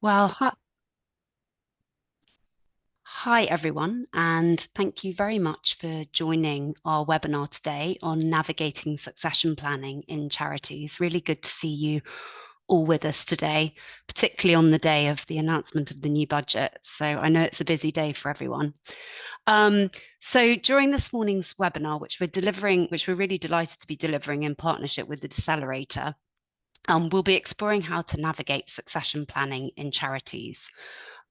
Well, hi everyone, and thank you very much for joining our webinar today on navigating succession planning in charities. Really good to see you all with us today, particularly on the day of the announcement of the new budget. So I know it's a busy day for everyone. So during this morning's webinar, which we're really delighted to be delivering in partnership with the Decelerator, we'll be exploring how to navigate succession planning in charities.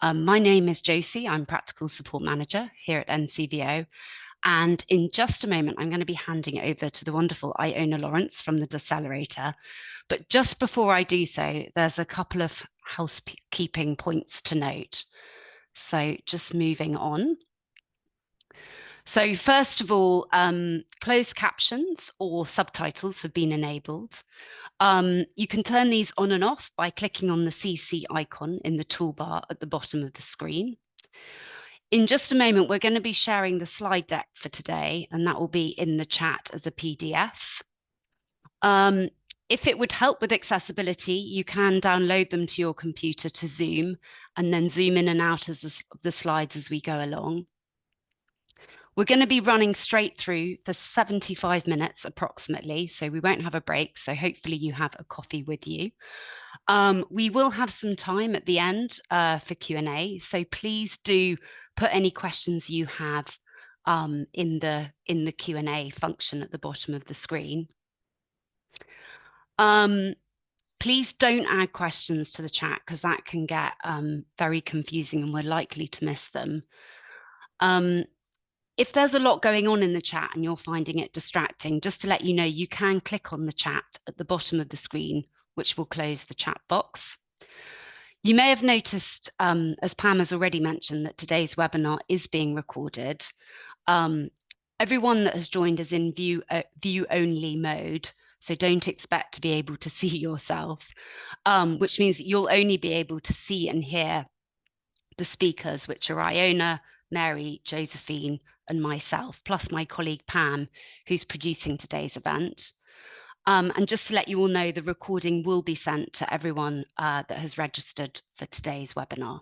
My name is Josie. I'm Practical Support Manager here at NCVO. And in just a moment, I'm going to be handing over to the wonderful Iona Lawrence from the Decelerator. But just before I do so, there's a couple of housekeeping points to note. So just moving on. So first of all, closed captions or subtitles have been enabled. You can turn these on and off by clicking on the CC icon in the toolbar at the bottom of the screen. In just a moment, we're going to be sharing the slide deck for today, and that will be in the chat as a PDF. If it would help with accessibility, you can download them to your computer to Zoom and then zoom in and out as the slides as we go along. We're going to be running straight through for 75 minutes approximately, so we won't have a break. So hopefully you have a coffee with you. We will have some time at the end for Q&A, so please do put any questions you have in the Q&A function at the bottom of the screen. Please don't add questions to the chat because that can get very confusing and we're likely to miss them. If there's a lot going on in the chat and you're finding it distracting, just to let you know, you can click on the chat at the bottom of the screen, which will close the chat box. You may have noticed, as Pam has already mentioned, that today's webinar is being recorded. Everyone that has joined is in view-only mode, so don't expect to be able to see yourself, which means that you'll only be able to see and hear the speakers, which are Iona, Mary, Josephine, and myself, plus my colleague Pam, who's producing today's event. And just to let you all know, the recording will be sent to everyone that has registered for today's webinar.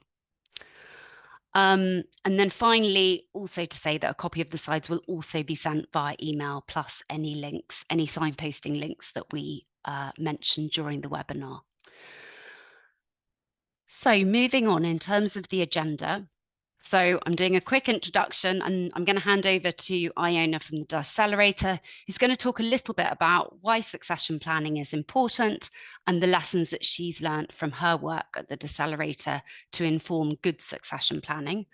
And then finally, also to say that a copy of the slides will also be sent via email, plus any links, any signposting links that we mentioned during the webinar. So moving on in terms of the agenda. So I'm doing a quick introduction and I'm going to hand over to Iona from the Decelerator, who's going to talk a little bit about why succession planning is important and the lessons that she's learned from her work at the Decelerator to inform good succession planning.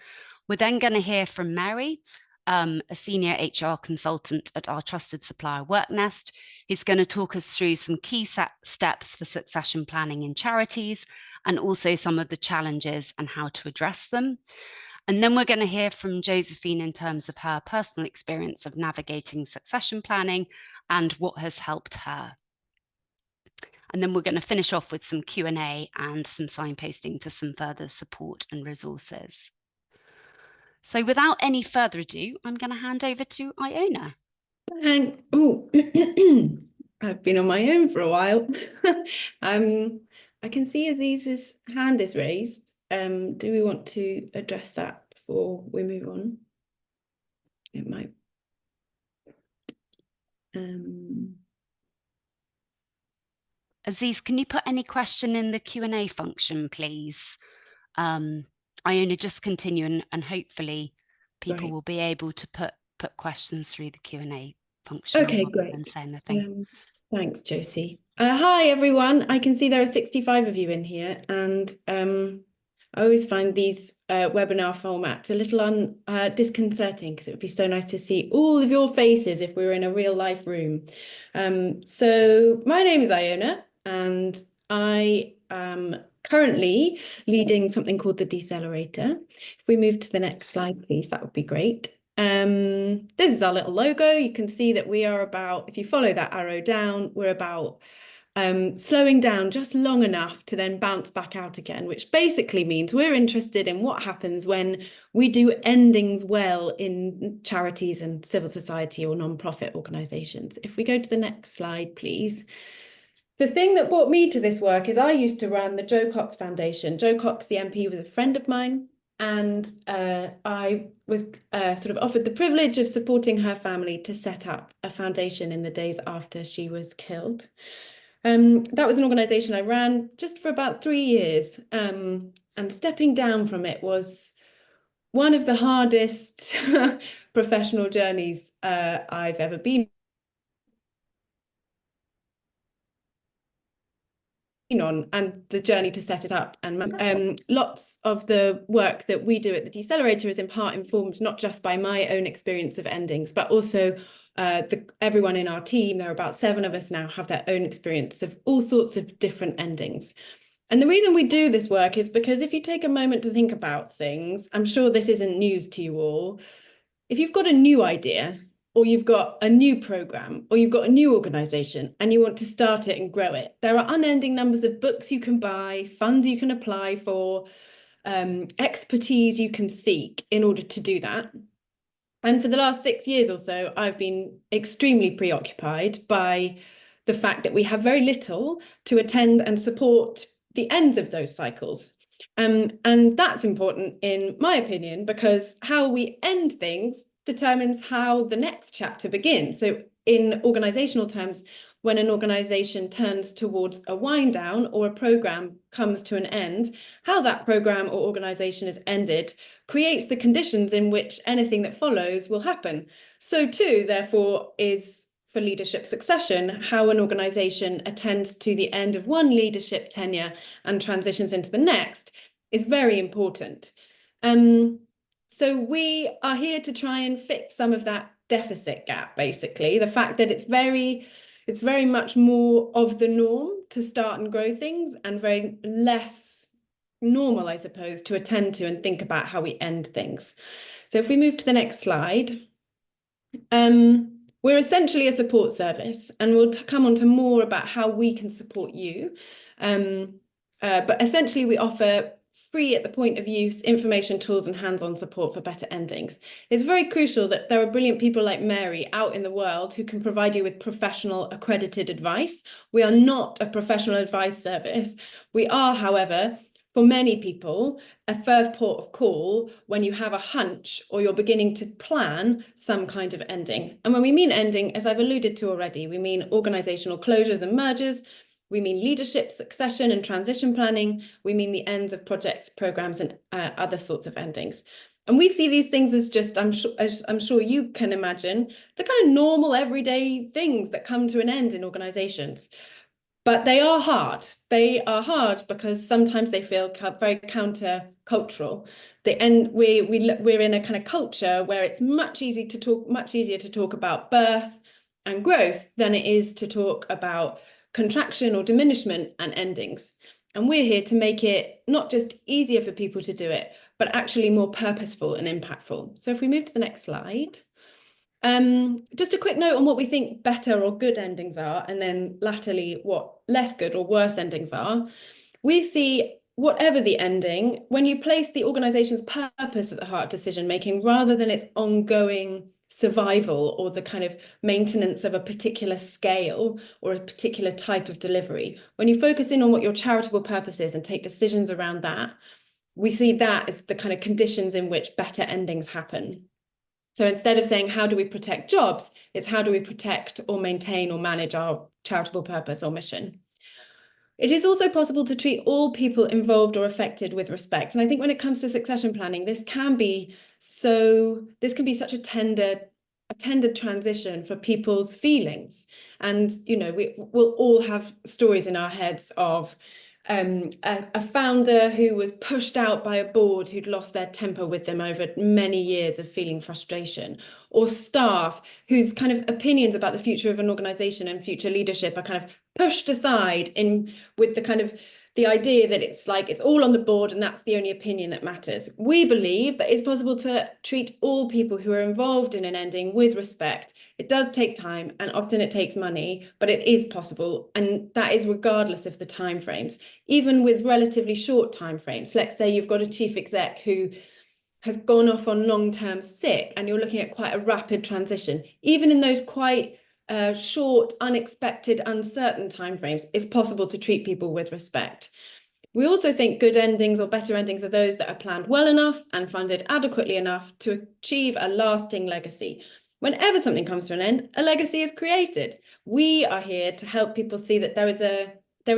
We're then going to hear from Mary, a senior HR consultant at our trusted supplier WorkNest, who's going to talk us through some key steps for succession planning in charities and also some of the challenges and how to address them. And then we're going to hear from Josephine in terms of her personal experience of navigating succession planning and what has helped her. And then we're going to finish off with some Q&A and some signposting to some further support and resources. So without any further ado, I'm going to hand over to Iona. Oh, I've been on my own for a while. I can see Aziz's hand is raised. Do we want to address that before we move on? It might. Aziz, can you put any question in the Q&A function, please? Iona, just continue and hopefully people will be able to put questions through the Q&A function. Okay, great. And say anything. Thanks, Josie. Hi, everyone. I can see there are 65 of you in here, and I always find these webinar formats a little disconcerting because it would be so nice to see all of your faces if we were in a real life room. So my name is Iona, and I am currently leading something called the Decelerator. If we move to the next slide, please, that would be great. This is our little logo. You can see that we are about, if you follow that arrow down, we're about slowing down just long enough to then bounce back out again, which basically means we're interested in what happens when we do endings well in charities and civil society or non-profit organisations. If we go to the next slide, please. The thing that brought me to this work is I used to run the Joe Cox Foundation. Joe Cox, the MP, was a friend of mine, and I was sort of offered the privilege of supporting her family to set up a foundation in the days after she was killed. That was an organisation I ran just for about 3 years, and stepping down from it was one of the hardest professional journeys I've ever been on, and the journey to set it up. And lots of the work that we do at the Decelerator is in part informed not just by my own experience of endings, but also everyone in our team, there are about 7 of us now, have their own experience of all sorts of different endings. And the reason we do this work is because if you take a moment to think about things, I'm sure this isn't news to you all. If you've got a new idea, or you've got a new program, or you've got a new organization and you want to start it and grow it, there are unending numbers of books you can buy, funds you can apply for, expertise you can seek in order to do that. And for the last 6 years or so, I've been extremely preoccupied by the fact that we have very little to attend and support the ends of those cycles. And that's important, in my opinion, because how we end things determines how the next chapter begins. So in organizational terms, when an organization turns towards a wind down or a program comes to an end, how that program or organization is ended creates the conditions in which anything that follows will happen. So too, therefore, is for leadership succession, how an organization attends to the end of one leadership tenure and transitions into the next is very important. So we are here to try and fix some of that deficit gap, basically. The fact that it's very much more of the norm to start and grow things, and very less normal, I suppose, to attend to and think about how we end things. So if we move to the next slide, we're essentially a support service, and we'll come on to more about how we can support you. But essentially, we offer free at the point of use information, tools, and hands-on support for better endings. It's very crucial that there are brilliant people like Mary out in the world who can provide you with professional accredited advice. We are not a professional advice service. We are, however, for many people, a first port of call when you have a hunch or you're beginning to plan some kind of ending. And when we mean ending, as I've alluded to already, we mean organizational closures and mergers. We mean leadership, succession, and transition planning. We mean the ends of projects, programs, and other sorts of endings. And we see these things as just, as I'm sure you can imagine, the kind of normal everyday things that come to an end in organizations. But they are hard. They are hard because sometimes they feel very counter-cultural. We're in a kind of culture where it's much easier to talk about birth and growth than it is to talk about contraction or diminishment and endings. And we're here to make it not just easier for people to do it, but actually more purposeful and impactful. So if we move to the next slide. Just a quick note on what we think better or good endings are, and then latterly what less good or worse endings are. We see, whatever the ending, when you place the organization's purpose at the heart of decision making rather than its ongoing survival or the kind of maintenance of a particular scale or a particular type of delivery, when you focus in on what your charitable purpose is and take decisions around that, we see that as the kind of conditions in which better endings happen. So instead of saying, how do we protect jobs, it's how do we protect or maintain or manage our charitable purpose or mission. It is also possible to treat all people involved or affected with respect. And I think when it comes to succession planning, this can be such a tender transition for people's feelings. And, we'll all have stories in our heads of a founder who was pushed out by a board who'd lost their temper with them over many years of feeling frustration, or staff whose kind of opinions about the future of an organization and future leadership are kind of pushed aside with the kind of the idea that it's all on the board and that's the only opinion that matters. We believe that it's possible to treat all people who are involved in an ending with respect. It does take time, and often it takes money, but it is possible, and that is regardless of the timeframes. Even with relatively short timeframes, let's say you've got a chief exec who has gone off on long-term sick and you're looking at quite a rapid transition. Even in those quite short, unexpected, uncertain timeframes, it's possible to treat people with respect. We also think good endings or better endings are those that are planned well enough and funded adequately enough to achieve a lasting legacy. Whenever something comes to an end, a legacy is created. We are here to help people see that there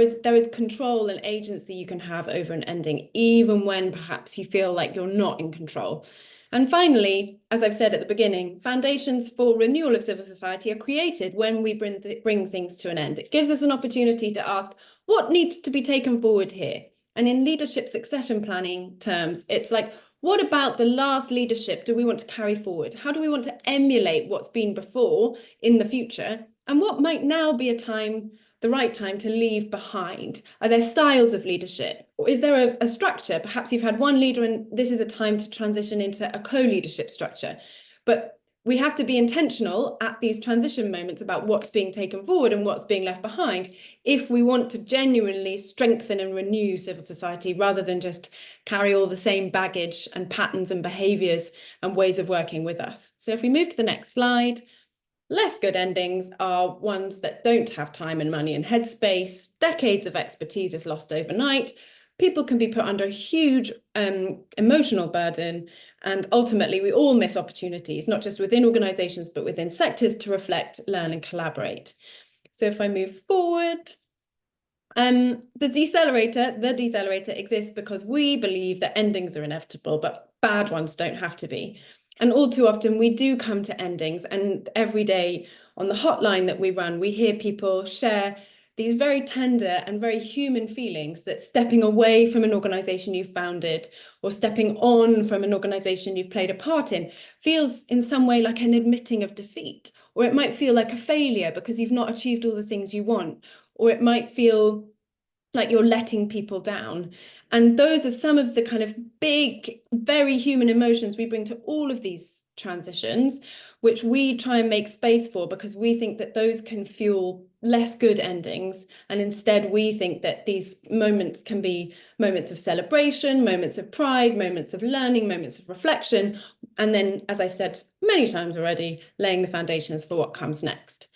is control and agency you can have over an ending, even when perhaps you feel like you're not in control. And finally, as I've said at the beginning, foundations for renewal of civil society are created when we bring things to an end. It gives us an opportunity to ask, what needs to be taken forward here? And in leadership succession planning terms, it's like, what about the last leadership do we want to carry forward? How do we want to emulate what's been before in the future? And what might now be the right time to leave behind? Are there styles of leadership? Or is there a structure? Perhaps you've had one leader and this is a time to transition into a co-leadership structure. But we have to be intentional at these transition moments about what's being taken forward and what's being left behind if we want to genuinely strengthen and renew civil society rather than just carry all the same baggage and patterns and behaviours and ways of working with us. So if we move to the next slide, less good endings are ones that don't have time and money and headspace. Decades of expertise is lost overnight. People can be put under a huge emotional burden. And ultimately, we all miss opportunities, not just within organizations, but within sectors to reflect, learn, and collaborate. So if I move forward, the decelerator exists because we believe that endings are inevitable, but bad ones don't have to be. And all too often we do come to endings, and every day on the hotline that we run, we hear people share these very tender and very human feelings that stepping away from an organization you've founded or stepping on from an organization you've played a part in feels in some way like an admitting of defeat, or it might feel like a failure because you've not achieved all the things you want, or it might feel like you're letting people down. And those are some of the kind of big, very human emotions we bring to all of these transitions, which we try and make space for because we think that those can fuel less good endings. And instead, we think that these moments can be moments of celebration, moments of pride, moments of learning, moments of reflection. And then, as I've said many times already, laying the foundations for what comes next.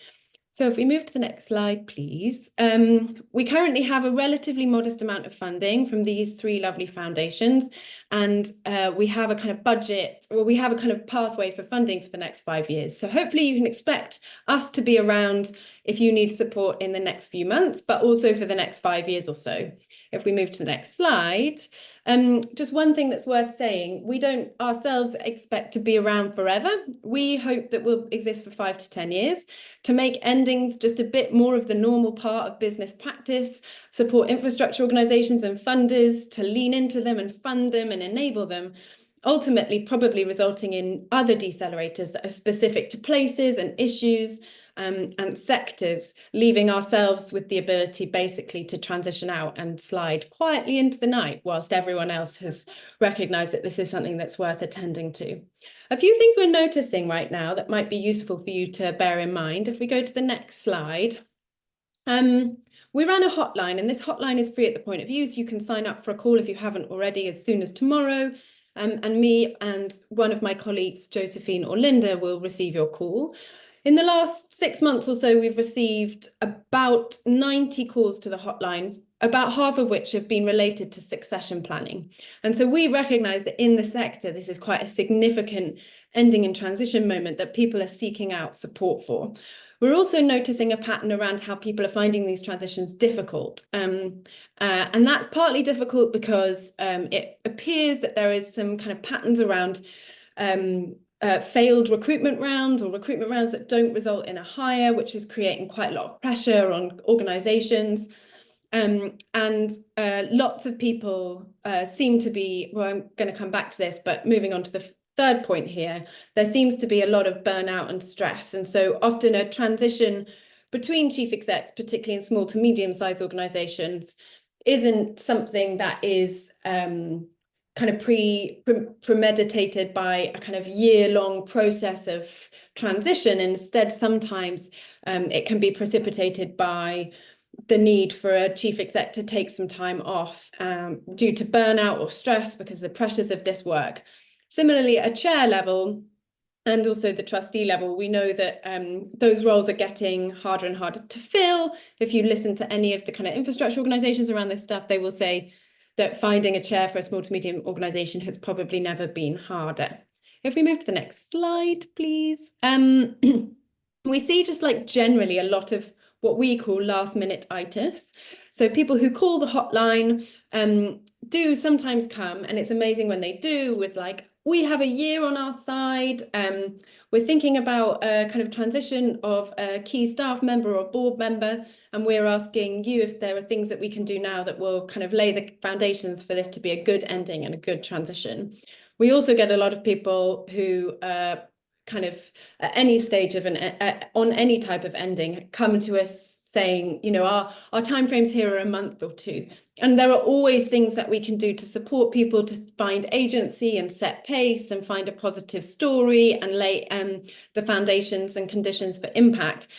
So if we move to the next slide, please. We currently have a relatively modest amount of funding from these three lovely foundations, and we have a kind of budget, or we have a kind of pathway for funding for the next 5 years. So hopefully you can expect us to be around if you need support in the next few months, but also for the next 5 years or so. If we move to the next slide, just one thing that's worth saying, we don't ourselves expect to be around forever. We hope that we'll exist for 5 to 10 years to make endings just a bit more of the normal part of business practice, support infrastructure organizations and funders to lean into them and fund them and enable them, ultimately probably resulting in other decelerators that are specific to places and issues and sectors, leaving ourselves with the ability basically to transition out and slide quietly into the night whilst everyone else has recognized that this is something that's worth attending to. A few things we're noticing right now that might be useful for you to bear in mind. If we go to the next slide, we run a hotline, and this hotline is free at the point of use. You can sign up for a call if you haven't already as soon as tomorrow. And me and one of my colleagues, Josephine or Linda, will receive your call. In the last 6 months or so, we've received about 90 calls to the hotline, about half of which have been related to succession planning. And so we recognise that in the sector, this is quite a significant ending and transition moment that people are seeking out support for. We're also noticing a pattern around how people are finding these transitions difficult. And that's partly difficult because it appears that there is some kind of patterns around failed recruitment rounds or recruitment rounds that don't result in a hire, which is creating quite a lot of pressure on organizations. And lots of people seem to be, well, I'm going to come back to this, but moving on to the third point here, there seems to be a lot of burnout and stress. And so often a transition between chief execs, particularly in small to medium-sized organizations, isn't something that is kind of premeditated by a kind of year-long process of transition. Instead, sometimes it can be precipitated by the need for a chief exec to take some time off due to burnout or stress because of the pressures of this work. Similarly, at a chair level, and also the trustee level, we know that those roles are getting harder and harder to fill. If you listen to any of the kind of infrastructure organizations around this stuff, they will say that finding a chair for a small to medium organization has probably never been harder. If we move to the next slide, please. We see just like generally a lot of what we call last minute itis. So people who call the hotline do sometimes come, and it's amazing when they do, with like, we have a year on our side. We're thinking about a kind of transition of a key staff member or board member, and we're asking you if there are things that we can do now that will kind of lay the foundations for this to be a good ending and a good transition. We also get a lot of people who kind of at any stage of on any type of ending come to us saying, you know, our timeframes here are a month or two. And there are always things that we can do to support people to find agency and set pace and find a positive story and lay the foundations and conditions for impact.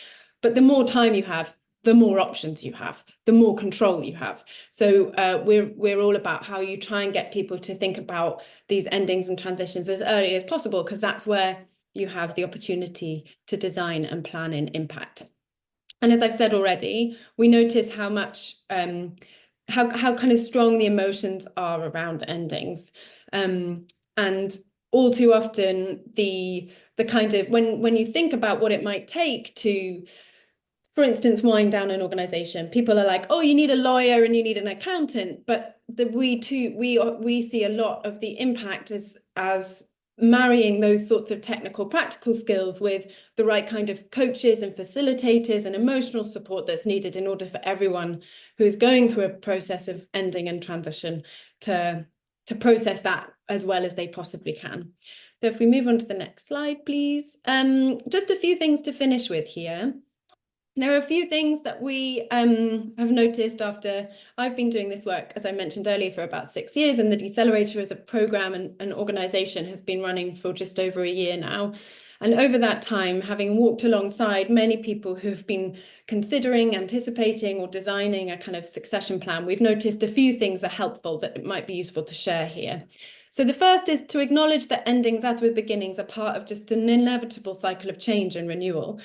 But the more time you have, the more options you have, the more control you have. So we're all about how you try and get people to think about these endings and transitions as early as possible, because that's where you have the opportunity to design and plan in impact. And as I've said already, we notice how much how kind of strong the emotions are around endings, and all too often the kind of when you think about what it might take to, for instance, wind down an organization, people are like, oh, you need a lawyer and you need an accountant, but we see a lot of the impact as marrying those sorts of technical practical skills with the right kind of coaches and facilitators and emotional support that's needed in order for everyone who's going through a process of ending and transition to process that as well as they possibly can. So if we move on to the next slide, please. Just a few things to finish with here. There are a few things that we have noticed after I've been doing this work, as I mentioned earlier, for about 6 years, and the Decelerator as a program and an organization has been running for just over a year now. And over that time, having walked alongside many people who have been considering, anticipating, or designing a kind of succession plan, we've noticed a few things are helpful that it might be useful to share here. So the first is to acknowledge that endings, as with beginnings, are part of just an inevitable cycle of change and renewal.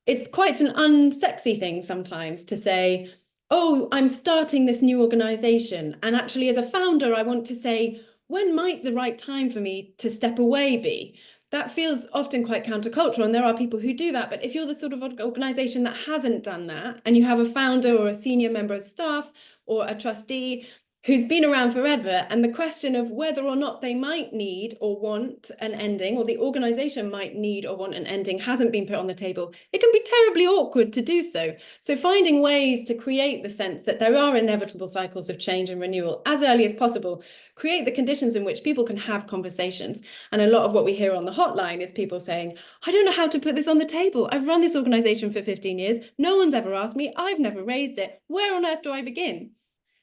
It's quite an unsexy thing sometimes to say, oh, I'm starting this new organization. And actually, as a founder, I want to say, when might the right time for me to step away be? That feels often quite countercultural, and there are people who do that. But if you're the sort of organization that hasn't done that, and you have a founder or a senior member of staff or a trustee who's been around forever, and the question of whether or not they might need or want an ending, or the organization might need or want an ending, hasn't been put on the table, it can be terribly awkward to do so. So finding ways to create the sense that there are inevitable cycles of change and renewal as early as possible, create the conditions in which people can have conversations. And a lot of what we hear on the hotline is people saying, I don't know how to put this on the table. I've run this organization for 15 years. No one's ever asked me. I've never raised it. Where on earth do I begin?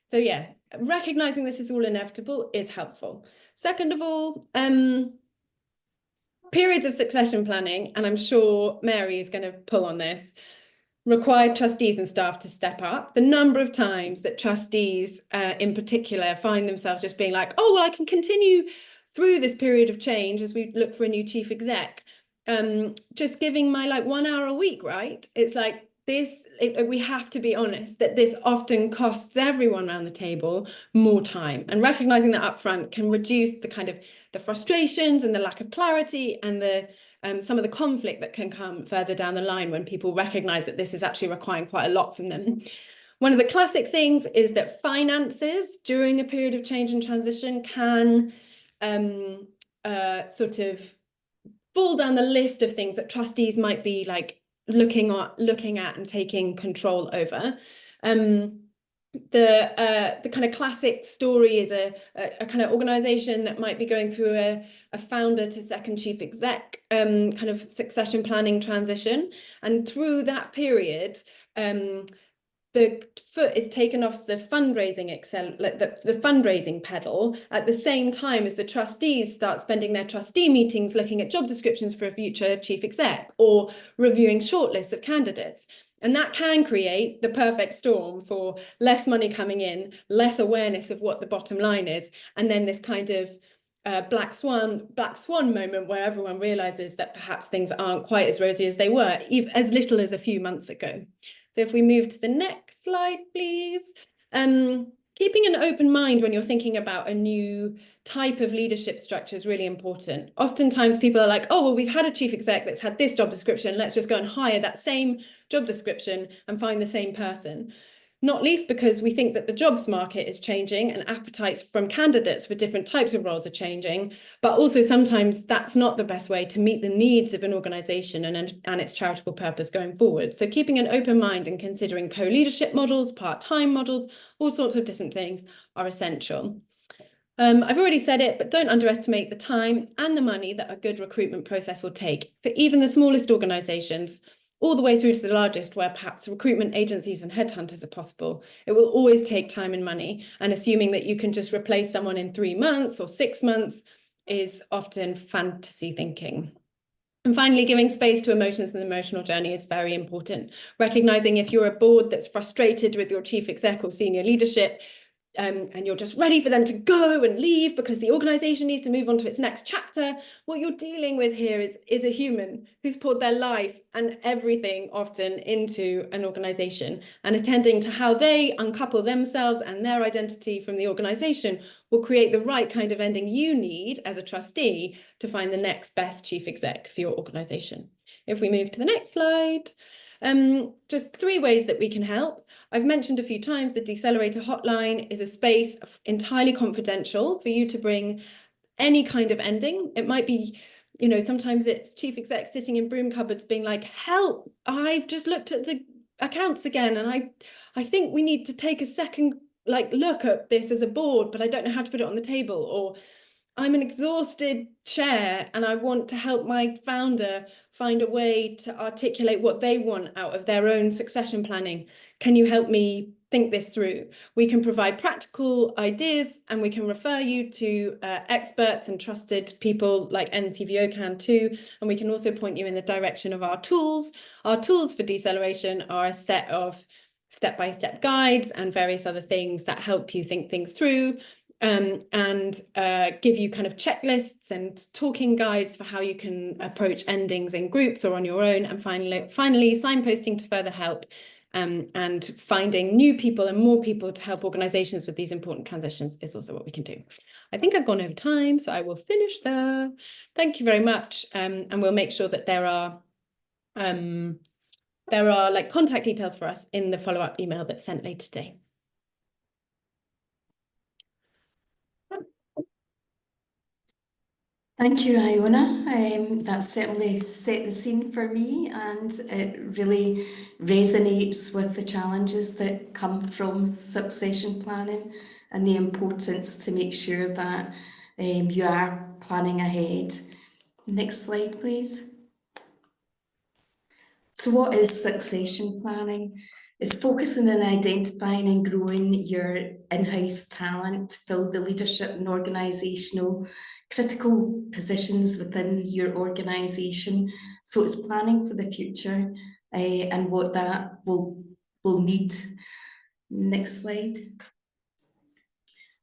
So yeah, recognizing this is all inevitable is helpful. Second of all, periods of succession planning, and I'm sure Mary is going to pull on this, require trustees and staff to step up. The number of times that trustees in particular find themselves just being like, oh, well, I can continue through this period of change as we look for a new chief exec. Just giving my like 1 hour a week, right? It's like, we have to be honest that this often costs everyone around the table more time, and recognizing that upfront can reduce the kind of the frustrations and the lack of clarity and the some of the conflict that can come further down the line when people recognize that this is actually requiring quite a lot from them. One of the classic things is that finances during a period of change and transition can sort of fall down the list of things that trustees might be like looking at and taking control over. The kind of classic story is a kind of organization that might be going through a founder to second chief exec kind of succession planning transition, and through that period the foot is taken off the fundraising the fundraising pedal at the same time as the trustees start spending their trustee meetings looking at job descriptions for a future chief exec or reviewing shortlists of candidates. And that can create the perfect storm for less money coming in, less awareness of what the bottom line is, and then this kind of black swan moment where everyone realizes that perhaps things aren't quite as rosy as they were, even as little as a few months ago. So if we move to the next slide, please. Keeping an open mind when you're thinking about a new type of leadership structure is really important. Oftentimes people are like, oh, well, we've had a chief exec that's had this job description. Let's just go and hire that same job description and find the same person. Not least because we think that the jobs market is changing and appetites from candidates for different types of roles are changing, but also sometimes that's not the best way to meet the needs of an organisation and its charitable purpose going forward. So keeping an open mind and considering co-leadership models, part-time models, all sorts of different things are essential. I've already said it, but don't underestimate the time and the money that a good recruitment process will take for even the smallest organisations, all the way through to the largest, where perhaps recruitment agencies and headhunters are possible. It will always take time and money, and assuming that you can just replace someone in 3 months or 6 months is often fantasy thinking. And finally, giving space to emotions and the emotional journey is very important. Recognizing if you're a board that's frustrated with your chief exec or senior leadership, and you're just ready for them to go and leave because the organization needs to move on to its next chapter, what you're dealing with here is a human who's poured their life and everything often into an organization, and attending to how they uncouple themselves and their identity from the organization will create the right kind of ending you need as a trustee to find the next best chief exec for your organization. If we move to the next slide, just 3 ways that we can help. I've mentioned a few times the Decelerator hotline is a space entirely confidential for you to bring any kind of ending. It might be, you know, sometimes it's chief exec sitting in broom cupboards being like, help, I've just looked at the accounts again and I think we need to take a second look at this as a board, but I don't know how to put it on the table. Or I'm an exhausted chair and I want to help my founder find a way to articulate what they want out of their own succession planning. Can you help me think this through? We can provide practical ideas and we can refer you to experts and trusted people like NTVO can too. And we can also point you in the direction of our tools. Our tools for deceleration are a set of step-by-step guides and various other things that help you think things through. And give you kind of checklists and talking guides for how you can approach endings in groups or on your own. And finally, signposting to further help and finding new people and more people to help organizations with these important transitions is also what we can do. I think I've gone over time, so I will finish there. Thank you very much. And we'll make sure that there are like contact details for us in the follow-up email that's sent later today. Thank you, Iona. That certainly set the scene for me, and it really resonates with the challenges that come from succession planning and the importance to make sure that you are planning ahead. Next slide, please. So what is succession planning? It's focusing on identifying and growing your in-house talent to fill the leadership and organisational critical positions within your organisation. So it's planning for the future and what that will need. Next slide.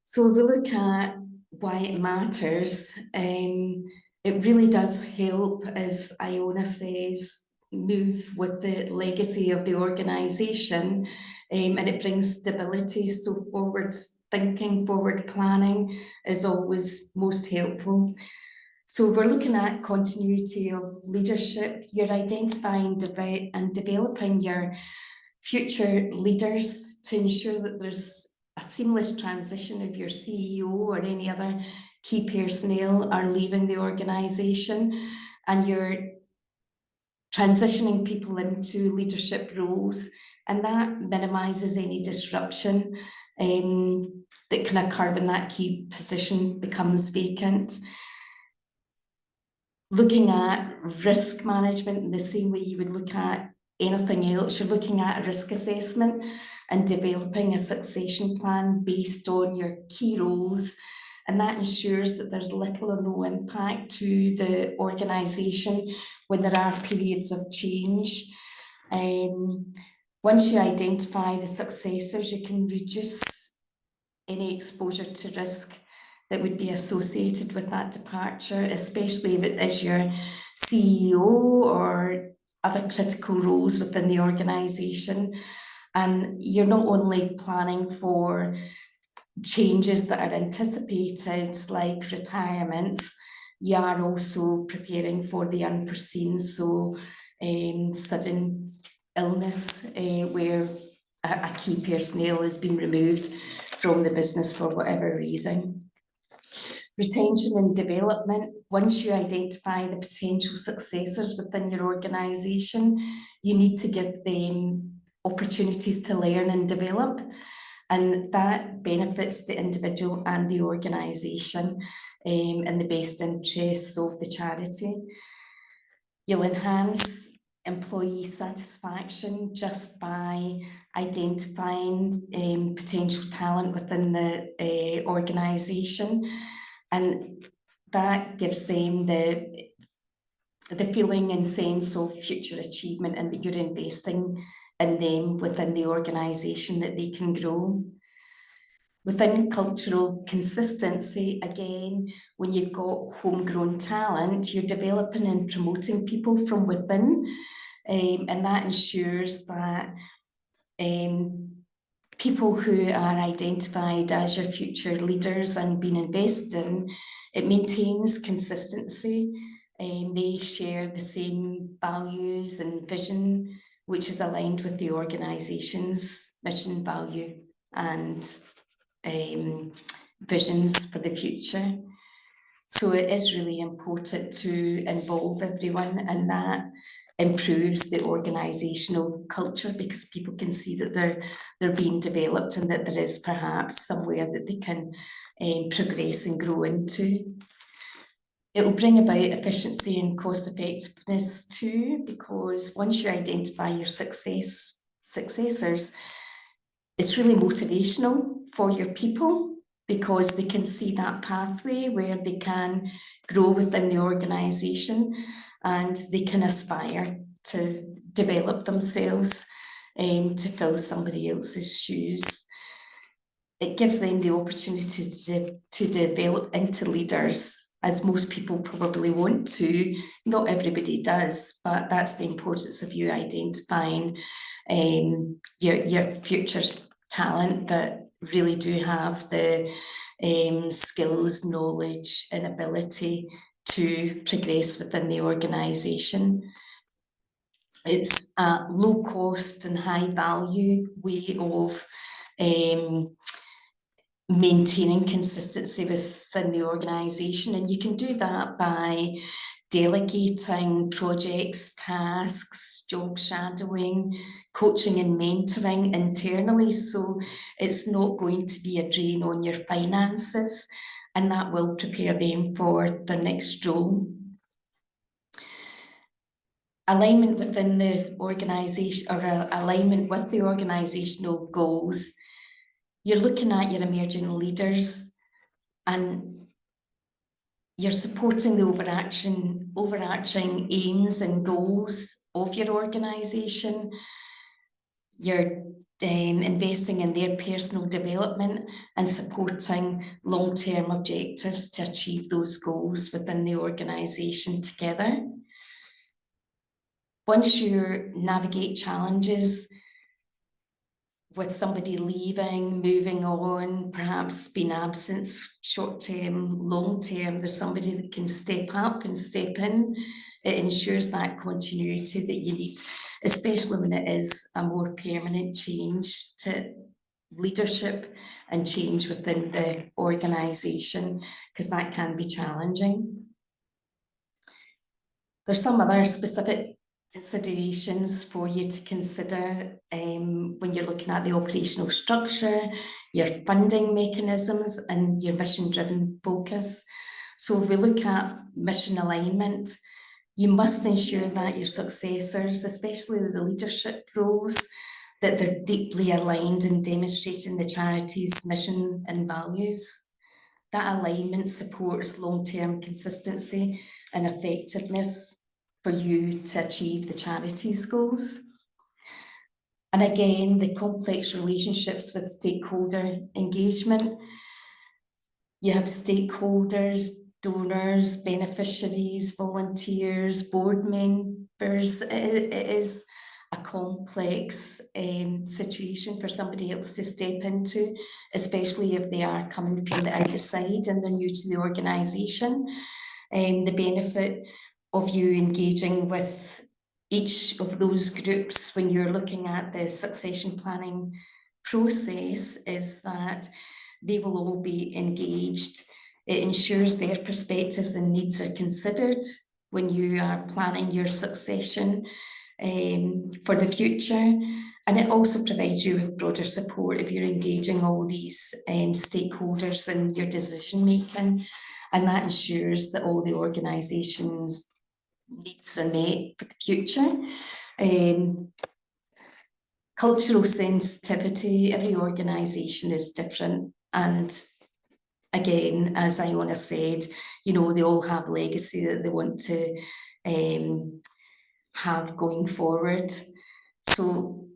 So if we look at why it matters, it really does help, as Iona says, move with the legacy of the organisation, and it brings stability. So forward thinking, forward planning is always most helpful. So we're looking at continuity of leadership. You're identifying and developing your future leaders to ensure that there's a seamless transition of your CEO or any other key personnel are leaving the organisation, and you're transitioning people into leadership roles, and that minimises any disruption that can occur when that key position becomes vacant. Looking at risk management in the same way you would look at anything else, you're looking at a risk assessment and developing a succession plan based on your key roles, and that ensures that there's little or no impact to the organisation when there are periods of change. Once you identify the successors, you can reduce any exposure to risk that would be associated with that departure, especially if it is your CEO or other critical roles within the organisation. And you're not only planning for changes that are anticipated, like retirements, you are also preparing for the unforeseen, so sudden illness where a key personnel has been removed from the business for whatever reason. Retention and development. Once you identify the potential successors within your organisation, you need to give them opportunities to learn and develop, and that benefits the individual and the organisation in the best interests of the charity. You'll enhance employee satisfaction just by identifying potential talent within the organisation, and that gives them the feeling and sense of future achievement, and that you're investing in them within the organisation, that they can grow. Within cultural consistency, again, when you've got homegrown talent, you're developing and promoting people from within, and that ensures that people who are identified as your future leaders and being invested in, it maintains consistency. They share the same values and vision, which is aligned with the organisation's mission, value, and visions for the future. So it is really important to involve everyone, and that improves the organisational culture, because people can see that they're being developed, and that there is perhaps somewhere that they can progress and grow into. It will bring about efficiency and cost effectiveness too, because once you identify your successors, it's really motivational for your people, because they can see that pathway where they can grow within the organisation, and they can aspire to develop themselves to fill somebody else's shoes. It gives them the opportunity to develop into leaders, as most people probably want to. Not everybody does, but that's the importance of you identifying your future talent that really do have the skills, knowledge, and ability to progress within the organisation. It's a low cost and high value way of maintaining consistency within the organisation, and you can do that by delegating projects, tasks, job shadowing, coaching and mentoring internally, so it's not going to be a drain on your finances, and that will prepare them for their next role. Alignment within the organisation, or alignment with the organisational goals. You're looking at your emerging leaders, and you're supporting the overarching aims and goals of your organisation. You're investing in their personal development and supporting long-term objectives to achieve those goals within the organisation together. Once you navigate challenges with somebody leaving, moving on, perhaps being absent short-term, long-term, there's somebody that can step up and step in. It ensures that continuity that you need, especially when it is a more permanent change to leadership and change within the organisation, because that can be challenging. There's some other specific considerations for you to consider when you're looking at the operational structure, your funding mechanisms, and your mission-driven focus. So if we look at mission alignment, you must ensure that your successors, especially the leadership roles, that they're deeply aligned in demonstrating the charity's mission and values. That alignment supports long-term consistency and effectiveness for you to achieve the charity's goals. And again, the complex relationships with stakeholder engagement. You have stakeholders, donors, beneficiaries, volunteers, board members. It is a complex situation for somebody else to step into, especially if they are coming from the outside and they're new to the organisation. The benefit of you engaging with each of those groups when you're looking at the succession planning process is that they will all be engaged. It ensures their perspectives and needs are considered when you are planning your succession for the future. And it also provides you with broader support if you're engaging all these stakeholders in your decision making. And that ensures that all the organisation's needs are met for the future. Cultural sensitivity, every organisation is different. And again, as Iona said, you know, they all have legacy that they want to have going forward. So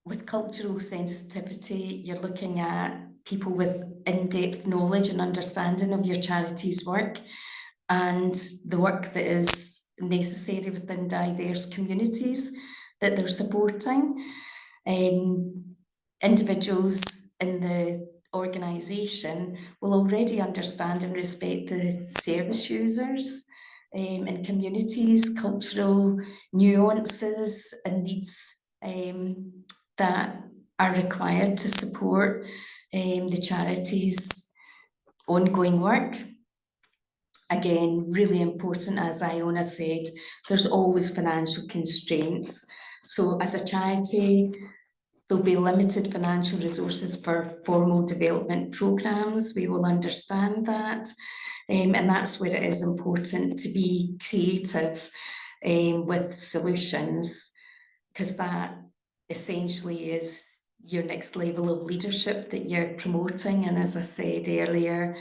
with cultural sensitivity, you're looking at people with in-depth knowledge and understanding of your charity's work and the work that is necessary within diverse communities that they're supporting. Individuals in the organisation will already understand and respect the service users in communities, cultural nuances and needs that are required to support the charity's ongoing work. Again, really important, as Iona said, there's always financial constraints. So as a charity, there'll be limited financial resources for formal development programmes. We will understand that. And that's where it is important to be creative with solutions, because that essentially is your next level of leadership that you're promoting. And as I said earlier,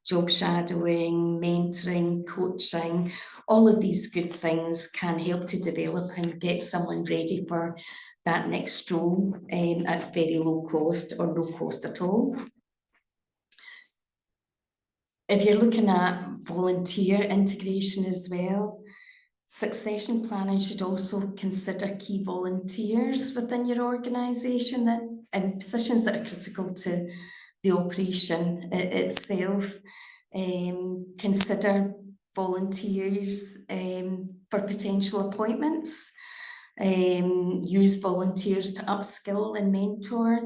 job shadowing, mentoring, coaching, all of these good things can help to develop and get someone ready for that next role at very low cost or no cost at all. If you're looking at volunteer integration as well, succession planning should also consider key volunteers within your organisation and positions that are critical to the operation itself. Consider volunteers for potential appointments. Use volunteers to upskill and mentor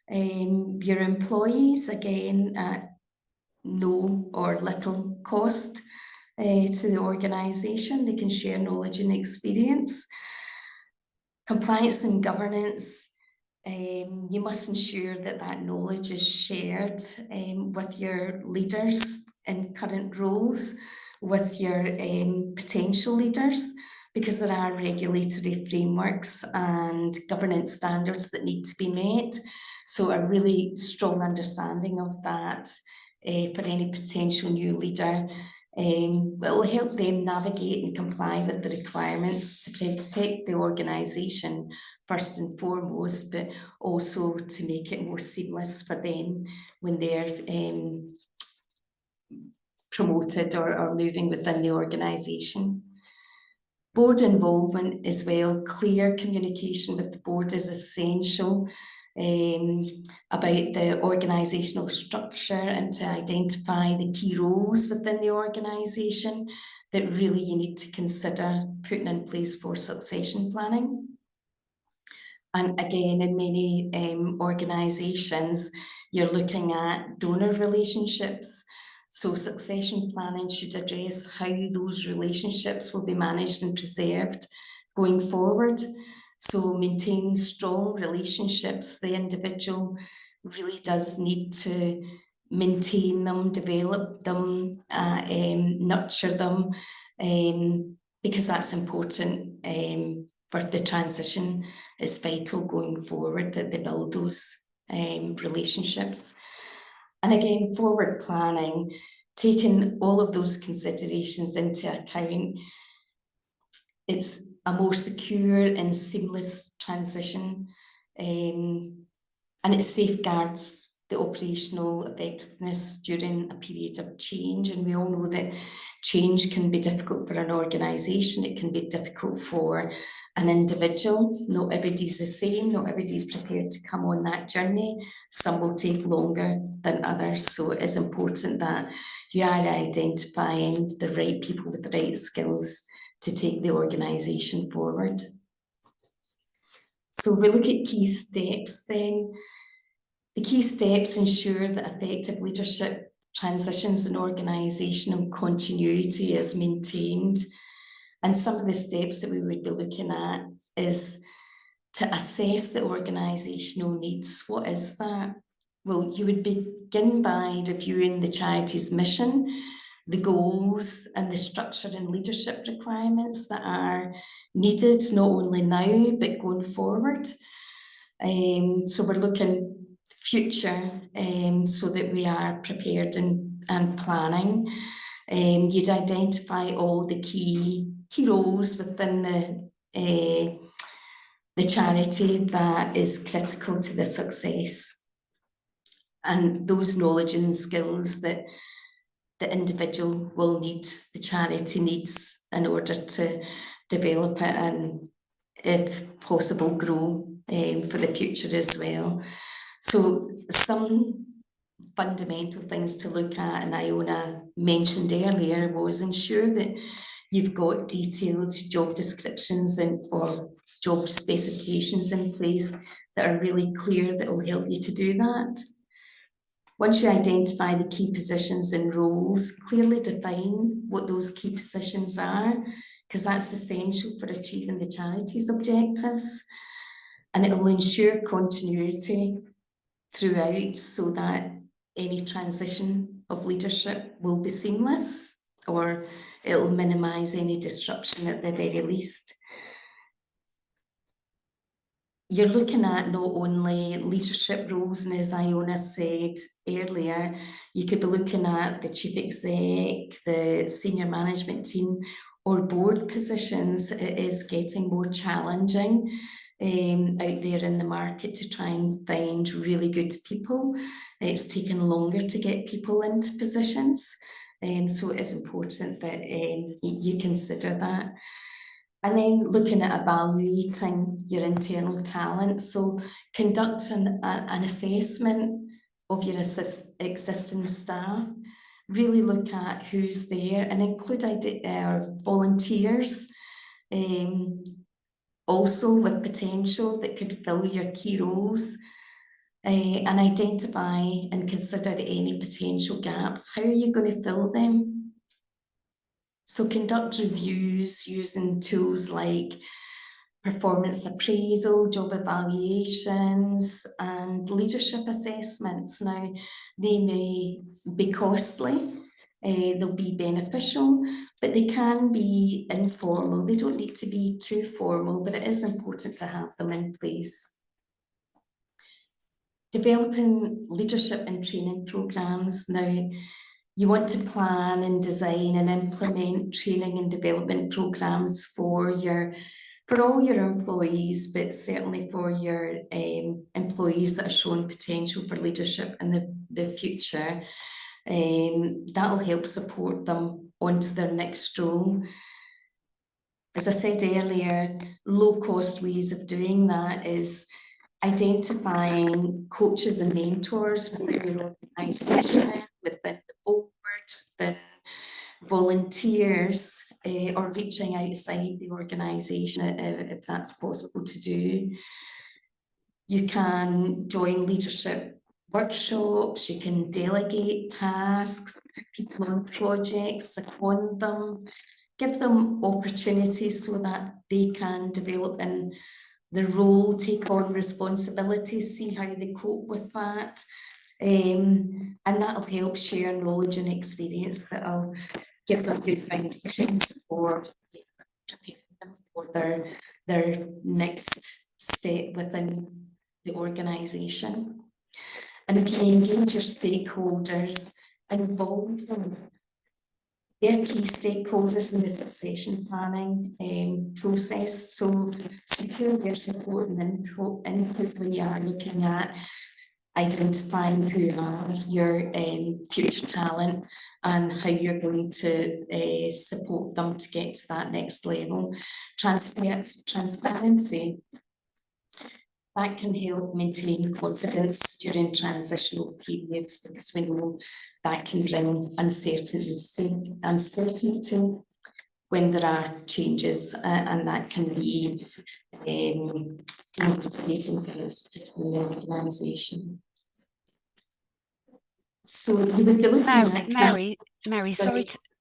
your employees, again at no or little cost to the organisation. They can share knowledge and experience. Compliance and governance, you must ensure that that knowledge is shared with your leaders in current roles, with your potential leaders, because there are regulatory frameworks and governance standards that need to be met. So a really strong understanding of that for any potential new leader will help them navigate and comply with the requirements to protect the organisation first and foremost, but also to make it more seamless for them when they're promoted or moving within the organisation. Board involvement as well, clear communication with the board is essential about the organisational structure and to identify the key roles within the organisation that really you need to consider putting in place for succession planning. And again, in many organisations, you're looking at donor relationships. So succession planning should address how those relationships will be managed and preserved going forward. So maintain strong relationships. The individual really does need to maintain them, develop them, nurture them, because that's important for the transition. It's vital going forward that they build those relationships. And again, forward planning, taking all of those considerations into account, it's a more secure and seamless transition, and it safeguards the operational effectiveness during a period of change. And we all know that change can be difficult for an organisation, it can be difficult for an individual. Not everybody's the same, not everybody's prepared to come on that journey. Some will take longer than others. So it is important that you are identifying the right people with the right skills to take the organisation forward. So we look at key steps then. The key steps ensure that effective leadership transitions in organisation and continuity is maintained. And some of the steps that we would be looking at is to assess the organisational needs. What is that? Well, you would begin by reviewing the charity's mission, the goals and the structure and leadership requirements that are needed, not only now, but going forward. So we're looking future so that we are prepared and planning. You'd identify all the key roles within the charity that is critical to the success, and those knowledge and skills that the individual will need, the charity needs, in order to develop it and, if possible, grow for the future as well. So some fundamental things to look at, and Iona mentioned earlier, was ensure that you've got detailed job descriptions or job specifications in place that are really clear, that will help you to do that. Once you identify the key positions and roles, clearly define what those key positions are, because that's essential for achieving the charity's objectives. And it will ensure continuity throughout, so that any transition of leadership will be seamless, or it will minimise any disruption at the very least. You're looking at not only leadership roles, and as Iona said earlier, you could be looking at the chief exec, the senior management team, or board positions. It is getting more challenging out there in the market to try and find really good people. It's taken longer to get people into positions, so it is important that you consider that. And then looking at evaluating your internal talent. So conduct an assessment of your existing staff. Really look at who's there and include volunteers, also with potential that could fill your key roles, and identify and consider any potential gaps. How are you going to fill them? So conduct reviews using tools like performance appraisal, job evaluations, and leadership assessments. Now, they may be costly, they'll be beneficial, but they can be informal. They don't need to be too formal, but it is important to have them in place. Developing leadership and training programs. Now, you want to plan and design and implement training and development programs for all your employees, but certainly for your employees that are showing potential for leadership in the future. That'll help support them onto their next role. As I said earlier, low-cost ways of doing that is identifying coaches and mentors within your organisation, within the board, within volunteers, or reaching outside the organisation if that's possible to do. You can join leadership workshops, you can delegate tasks, put people on projects, second them, give them opportunities so that they can develop in the role, take on responsibilities, see how they cope with that. And that'll help share knowledge and experience that'll give them good foundations for preparing them for their next step within the organisation. And if you engage your stakeholders, involve them. They're key stakeholders in the succession planning process, so secure their support and input when you are looking at identifying who are your future talent and how you're going to support them to get to that next level. Transparency, that can help maintain confidence during transitional periods, because we know that can bring uncertainty when there are changes, and that can be demotivating for us in the organisation. So you would be looking at Mary,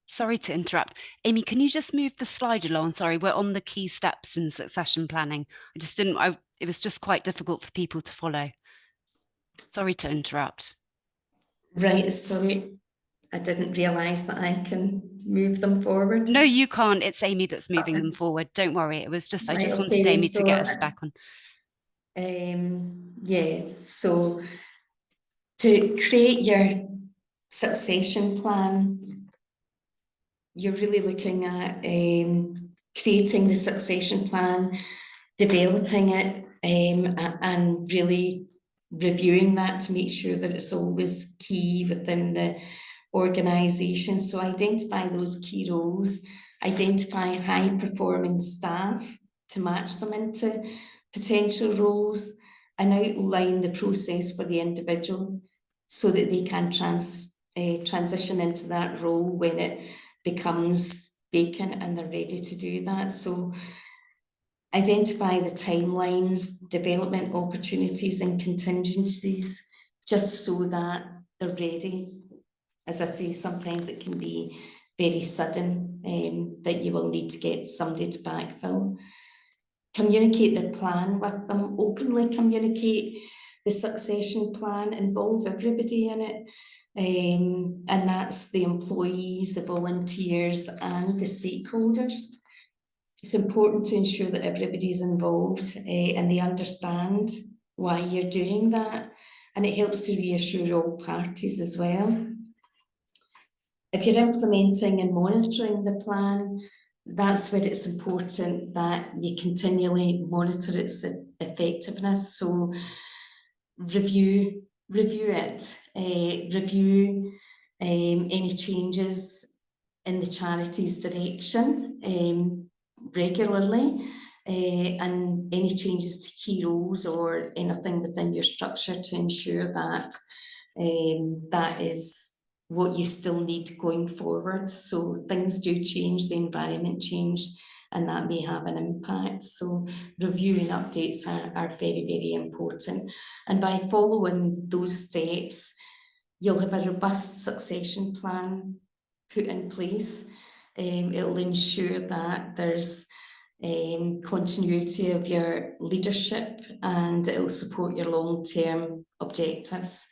sorry to interrupt. Amy, can you just move the slide along? Sorry, we're on the key steps in succession planning. It was just quite difficult for people to follow. Sorry to interrupt. Right, sorry. I didn't realise that I can move them forward. No, you can't. It's Amy that's moving them forward. Don't worry. It was just, I just wanted Amy to get us back on. Yes, so to create your succession plan, you're really looking at creating the succession plan, developing it, and really reviewing that to make sure that it's always key within the organisation. So identify those key roles, identify high performing staff to match them into potential roles, and outline the process for the individual so that they can transition into that role when it becomes vacant and they're ready to do that. So identify the timelines, development opportunities and contingencies, just so that they're ready. As I say, sometimes it can be very sudden that you will need to get somebody to backfill. Communicate the plan with them, openly communicate the succession plan, involve everybody in it. And that's the employees, the volunteers and the stakeholders. It's important to ensure that everybody's involved and they understand why you're doing that. And it helps to reassure all parties as well. If you're implementing and monitoring the plan, that's where it's important that you continually monitor its effectiveness. So review it, review any changes in the charity's direction regularly, and any changes to key roles or anything within your structure to ensure that that is what you still need going forward. So things do change, the environment changed, and that may have an impact. So reviewing updates are very, very important. And by following those steps, you'll have a robust succession plan put in place. It'll ensure that there's continuity of your leadership, and it'll support your long-term objectives.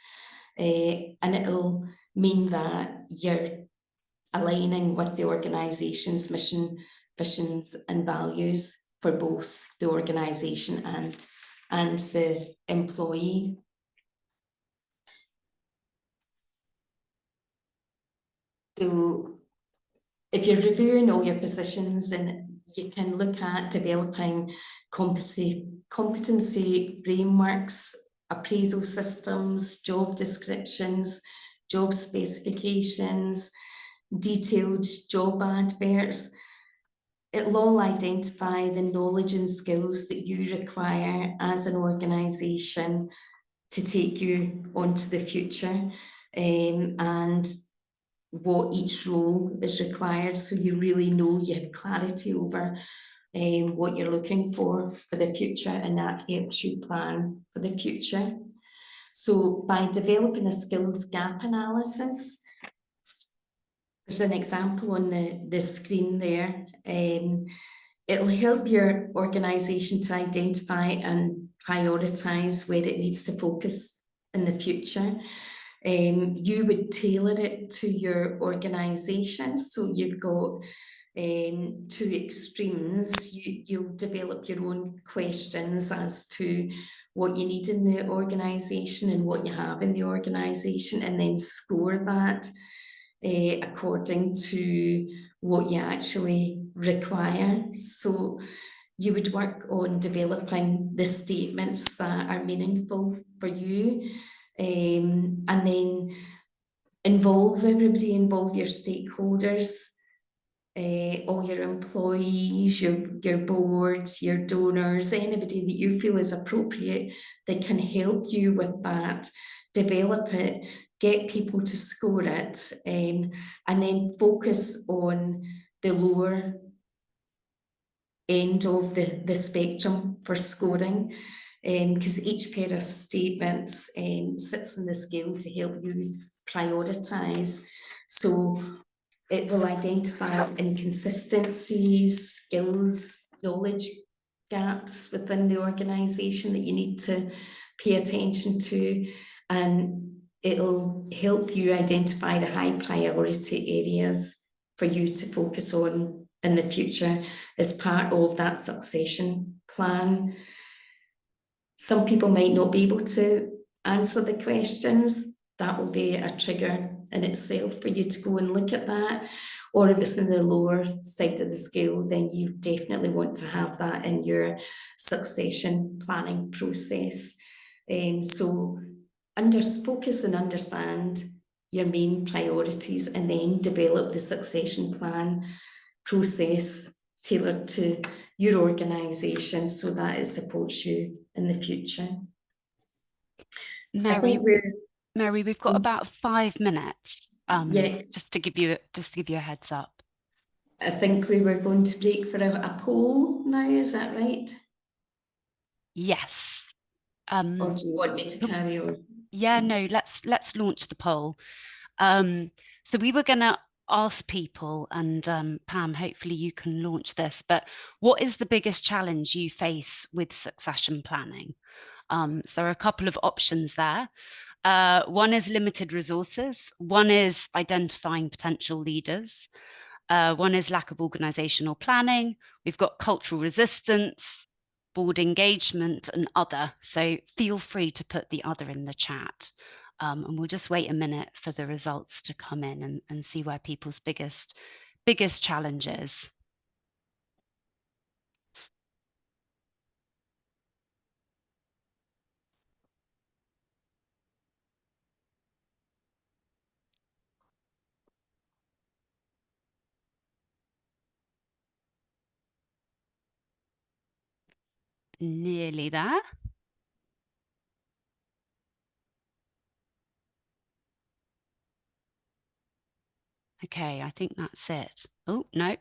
And it'll mean that you're aligning with the organisation's mission, visions and values for both the organisation and the employee. So if you're reviewing all your positions, and you can look at developing competency frameworks, appraisal systems, job descriptions, job specifications, detailed job adverts. It'll all identify the knowledge and skills that you require as an organisation to take you onto the future, and what each role is required, so you really know, you have clarity over what you're looking for the future, and that helps you plan for the future. So by developing a skills gap analysis, there's an example on the screen there. It'll help your organisation to identify and prioritise where it needs to focus in the future. You would tailor it to your organisation. So you've got two extremes. You'll develop your own questions as to what you need in the organisation and what you have in the organisation, and then score that according to what you actually require. So you would work on developing the statements that are meaningful for you, and then involve everybody, involve your stakeholders, all your employees, your boards, your donors, anybody that you feel is appropriate that can help you with that. Develop it, get people to score it, and then focus on the lower end of the spectrum for scoring, because each pair of statements sits on the scale to help you prioritise. So it will identify inconsistencies, skills, knowledge gaps within the organisation that you need to pay attention to, and it'll help you identify the high priority areas for you to focus on in the future as part of that succession plan. Some people might not be able to answer the questions. That will be a trigger in itself for you to go and look at that. Or if it's in the lower side of the scale, then you definitely want to have that in your succession planning process. So focus and understand your main priorities, and then develop the succession plan process tailored to your organisation so that it supports you in the future. Mary, we've got about 5 minutes. Yes. Just to give you a heads up. I think we were going to break for a poll now. Is that right? Yes. Or do you want me to carry on? Yeah, no. Let's launch the poll. So we were going to ask people, and Pam, hopefully you can launch this, but what is the biggest challenge you face with succession planning? So there are a couple of options there. One is limited resources. One is identifying potential leaders. One is lack of organizational planning. We've got cultural resistance, board engagement, and other. So feel free to put the other in the chat. And we'll just wait a minute for the results to come in and see where people's biggest challenge is. Nearly there. Okay, I think that's it. Oh, no.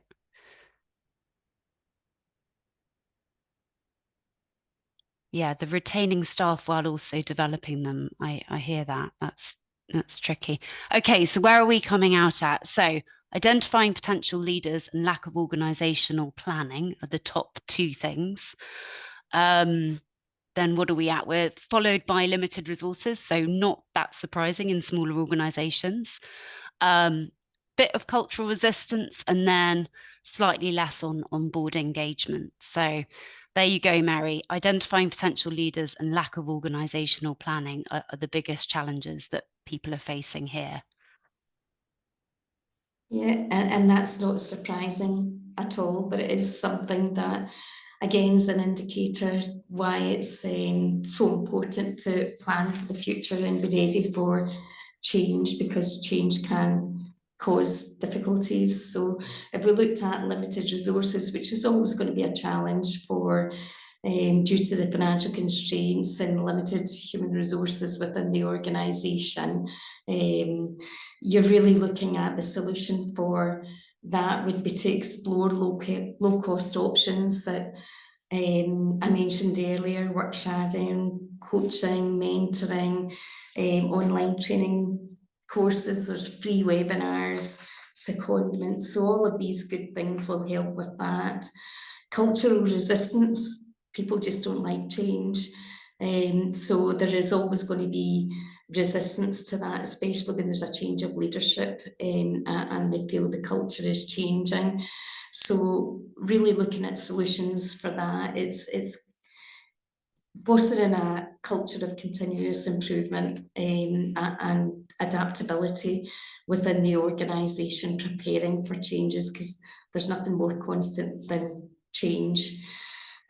Yeah, the retaining staff while also developing them. I hear that. That's tricky. Okay, so where are we coming out at? So identifying potential leaders and lack of organizational planning are the top 2 things. Then what are we at with? Followed by limited resources. So not that surprising in smaller organizations. Bit of cultural resistance, and then slightly less on board engagement. So there you go, Mary. Identifying potential leaders and lack of organizational planning are the biggest challenges that people are facing here. Yeah, and that's not surprising at all, but it is something that, again, is an indicator why it's so important to plan for the future and be ready for change, because change can cause difficulties. So if we looked at limited resources, which is always going to be a challenge for due to the financial constraints and limited human resources within the organisation, you're really looking at the solution for that would be to explore low cost options that I mentioned earlier: work shadowing, coaching, mentoring, online training courses, there's free webinars, secondments. So all of these good things will help with that. Cultural resistance, people just don't like change. So there is always going to be resistance to that, especially when there's a change of leadership and they feel the culture is changing. So really looking at solutions for that, it's fostering a culture of continuous improvement and adaptability within the organisation, preparing for changes, because there's nothing more constant than change.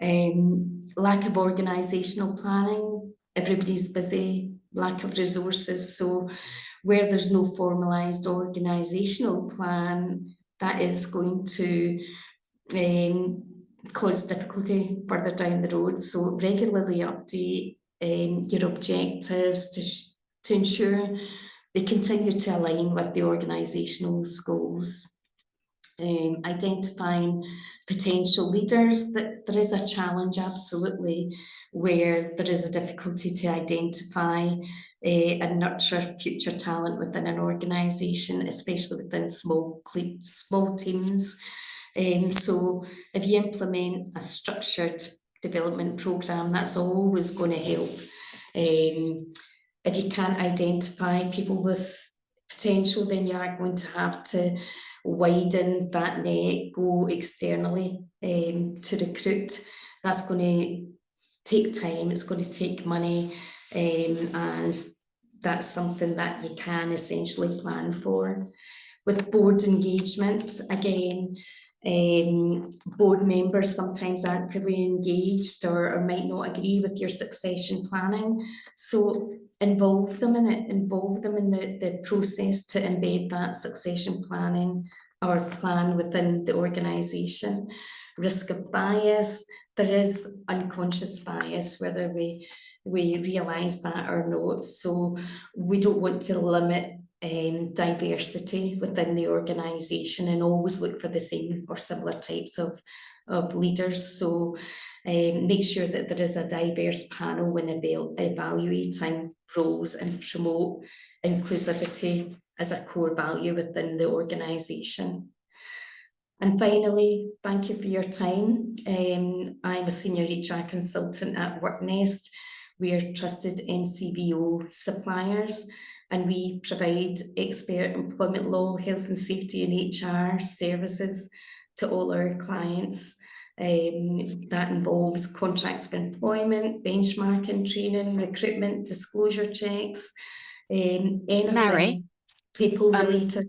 Lack of organisational planning, everybody's busy, lack of resources. So where there's no formalised organisational plan, that is going to cause difficulty further down the road. So regularly update your objectives to ensure they continue to align with the organisational goals. Identifying potential leaders, that there is a challenge absolutely where there is a difficulty to identify and nurture future talent within an organisation, especially within small teams. So if you implement a structured development programme, that's always going to help. If you can't identify people with potential, then you are going to have to widen that net, go externally to recruit. That's going to take time, it's going to take money, and that's something that you can essentially plan for. With board engagement, again, board members sometimes aren't really engaged or might not agree with your succession planning. So involve them in it, involve them in the process to embed that succession planning or plan within the organisation. Risk of bias, there is unconscious bias, whether we realise that or not. So we don't want to limit diversity within the organisation and always look for the same or similar types of leaders. So make sure that there is a diverse panel when evaluating roles and promote inclusivity as a core value within the organisation. And finally, thank you for your time. I'm a senior HR consultant at WorkNest. We are trusted NCBO suppliers, and we provide expert employment law, health and safety and HR services to all our clients. That involves contracts of employment, benchmarking, training, recruitment, disclosure checks, anything Mary, people related.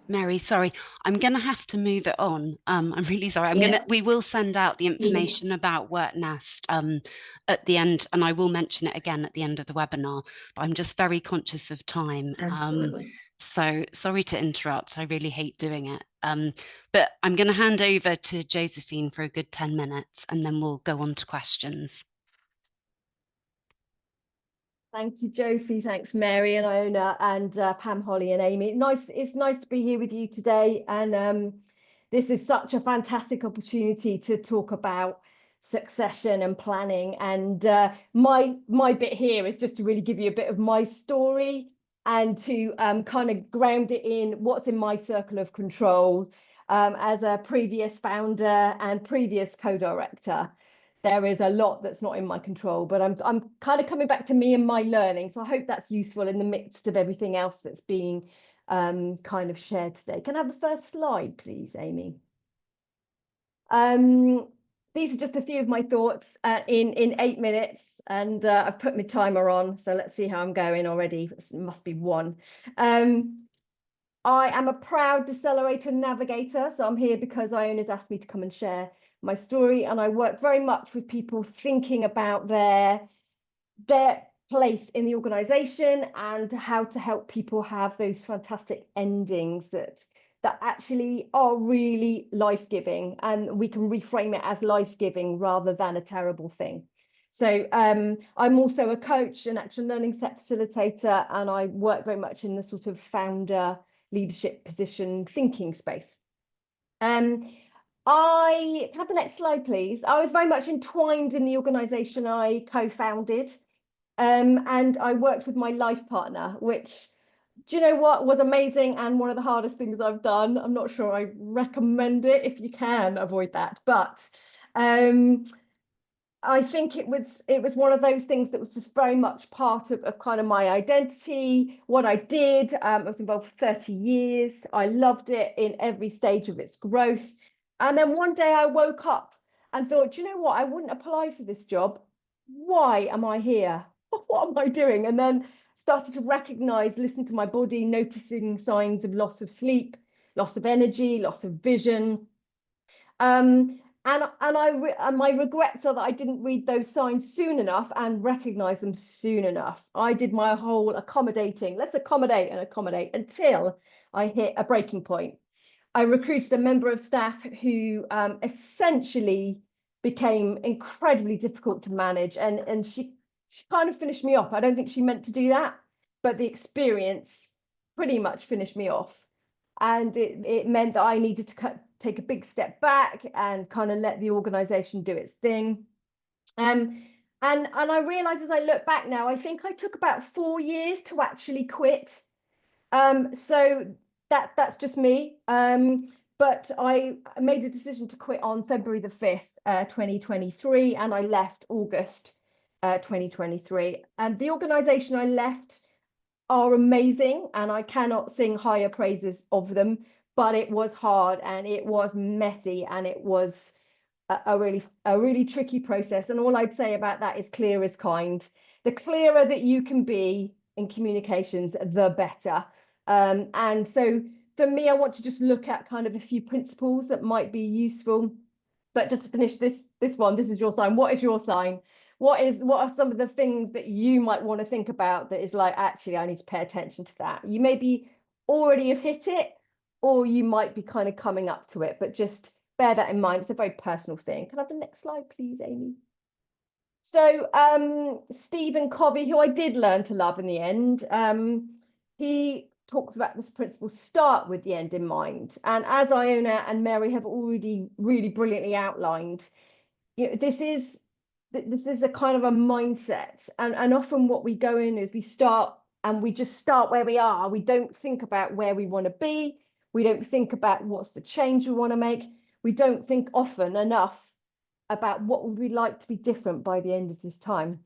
Mary, sorry, I'm going to have to move it on. I'm really sorry. We will send out the information about WorkNest at the end, and I will mention it again at the end of the webinar, but I'm just very conscious of time. Absolutely. So sorry to interrupt. I really hate doing it. But I'm going to hand over to Josephine for a good 10 minutes, and then we'll go on to questions. Thank you, Josie. Thanks, Mary and Iona and Pam, Holly and Amy. It's nice to be here with you today. And this is such a fantastic opportunity to talk about succession and planning. And my bit here is just to really give you a bit of my story and to kind of ground it in what's in my circle of control as a previous founder and previous co-director. There is a lot that's not in my control, but I'm kind of coming back to me and my learning. So I hope that's useful in the midst of everything else that's being kind of shared today. Can I have the first slide, please, Amy? These are just a few of my thoughts in 8 minutes, and I've put my timer on. So let's see how I'm going already. It must be 1. I am a proud decelerator navigator. So I'm here because Iona's asked me to come and share my story, and I work very much with people thinking about their place in the organization and how to help people have those fantastic endings that actually are really life-giving, and we can reframe it as life-giving rather than a terrible thing. So I'm also a coach, an action learning set facilitator, and I work very much in the sort of founder leadership position thinking space. I can have the next slide, please. I was very much entwined in the organisation I co-founded, and I worked with my life partner, which, do you know what, was amazing and one of the hardest things I've done. I'm not sure I recommend it if you can avoid that, but I think it was one of those things that was just very much part of kind of my identity, what I did. I was involved for 30 years. I loved it in every stage of its growth. And then one day I woke up and thought, do you know what? I wouldn't apply for this job. Why am I here? What am I doing? And then started to recognize, listen to my body, noticing signs of loss of sleep, loss of energy, loss of vision. And my regrets are that I didn't read those signs soon enough and recognize them soon enough. I did my whole accommodating, let's accommodate and accommodate, until I hit a breaking point. I recruited a member of staff who essentially became incredibly difficult to manage, and she kind of finished me off. I don't think she meant to do that, but the experience pretty much finished me off. And it meant that I needed to take a big step back and kind of let the organization do its thing. And I realize as I look back now, I think I took about 4 years to actually quit. So that's just me. But I made a decision to quit on February the 5th, 2023, and I left August 2023. And the organization I left are amazing, and I cannot sing higher praises of them, but it was hard and it was messy and it was a really tricky process. And all I'd say about that is clear is kind. The clearer that you can be in communications, the better. And so for me, I want to just look at kind of a few principles that might be useful. But just to finish this one, this is your sign. What is your sign? What are some of the things that you might want to think about that is like, actually, I need to pay attention to that? You maybe already have hit it, or you might be kind of coming up to it, but just bear that in mind. It's a very personal thing. Can I have the next slide, please, Amy? So Stephen Covey, who I did learn to love in the end, he talks about this principle: start with the end in mind. And as Iona and Mary have already really brilliantly outlined, this is a kind of a mindset, and often what we go in is we start and we just start where we are. We don't think about where we want to be. We don't think about what's the change we want to make. We don't think often enough about what would we like to be different by the end of this time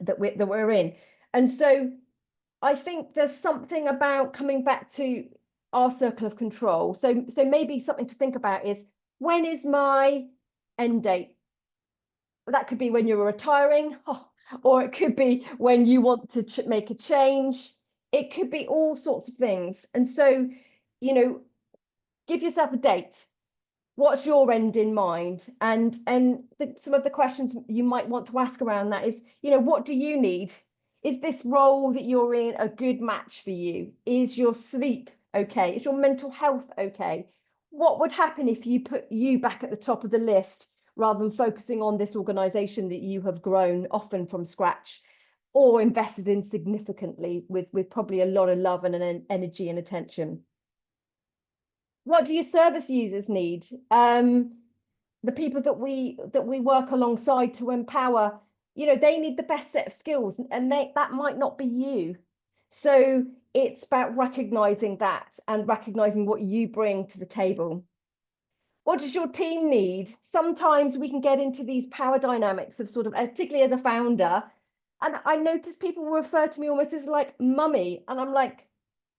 that we're in. And so I think there's something about coming back to our circle of control. So maybe something to think about is, when is my end date? That could be when you're retiring, or it could be when you want to make a change. It could be all sorts of things. And so, give yourself a date. What's your end in mind? And some of the questions you might want to ask around that is, what do you need? Is this role that you're in a good match for you? Is your sleep okay? Is your mental health okay? What would happen if you put you back at the top of the list, rather than focusing on this organization that you have grown often from scratch or invested in significantly with probably a lot of love and an energy and attention? What do your service users need? The people that we work alongside to empower, they need the best set of skills, and that might not be you. So it's about recognizing that and recognizing what you bring to the table. What does your team need? Sometimes we can get into these power dynamics of sort of, particularly as a founder, and I notice people refer to me almost as like mummy, and I'm like,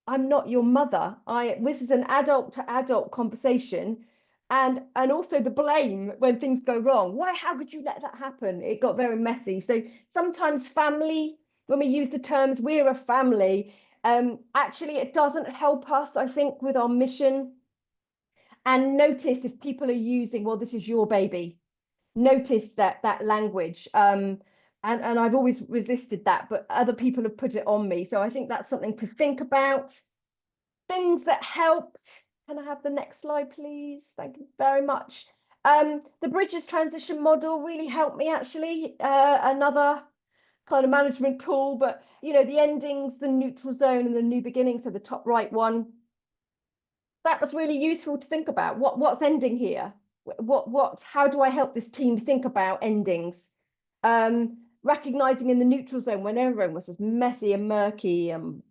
I'm not your mother. This is an adult to adult conversation, and also the blame when things go wrong. How could you let that happen? It got very messy. So sometimes family, when we use the terms we're a family, actually it doesn't help us, I think, with our mission. And notice if people are using, well, this is your baby. Notice that language. And I've always resisted that, but other people have put it on me. So I think that's something to think about. Things that helped. Can I have the next slide, please? Thank you very much. The Bridges transition model really helped me, actually. Another kind of management tool, but the endings, the neutral zone and the new beginning, so the top right one, that was really useful to think about. What's ending here? How do I help this team think about endings? Recognizing in the neutral zone when everyone was as messy and murky and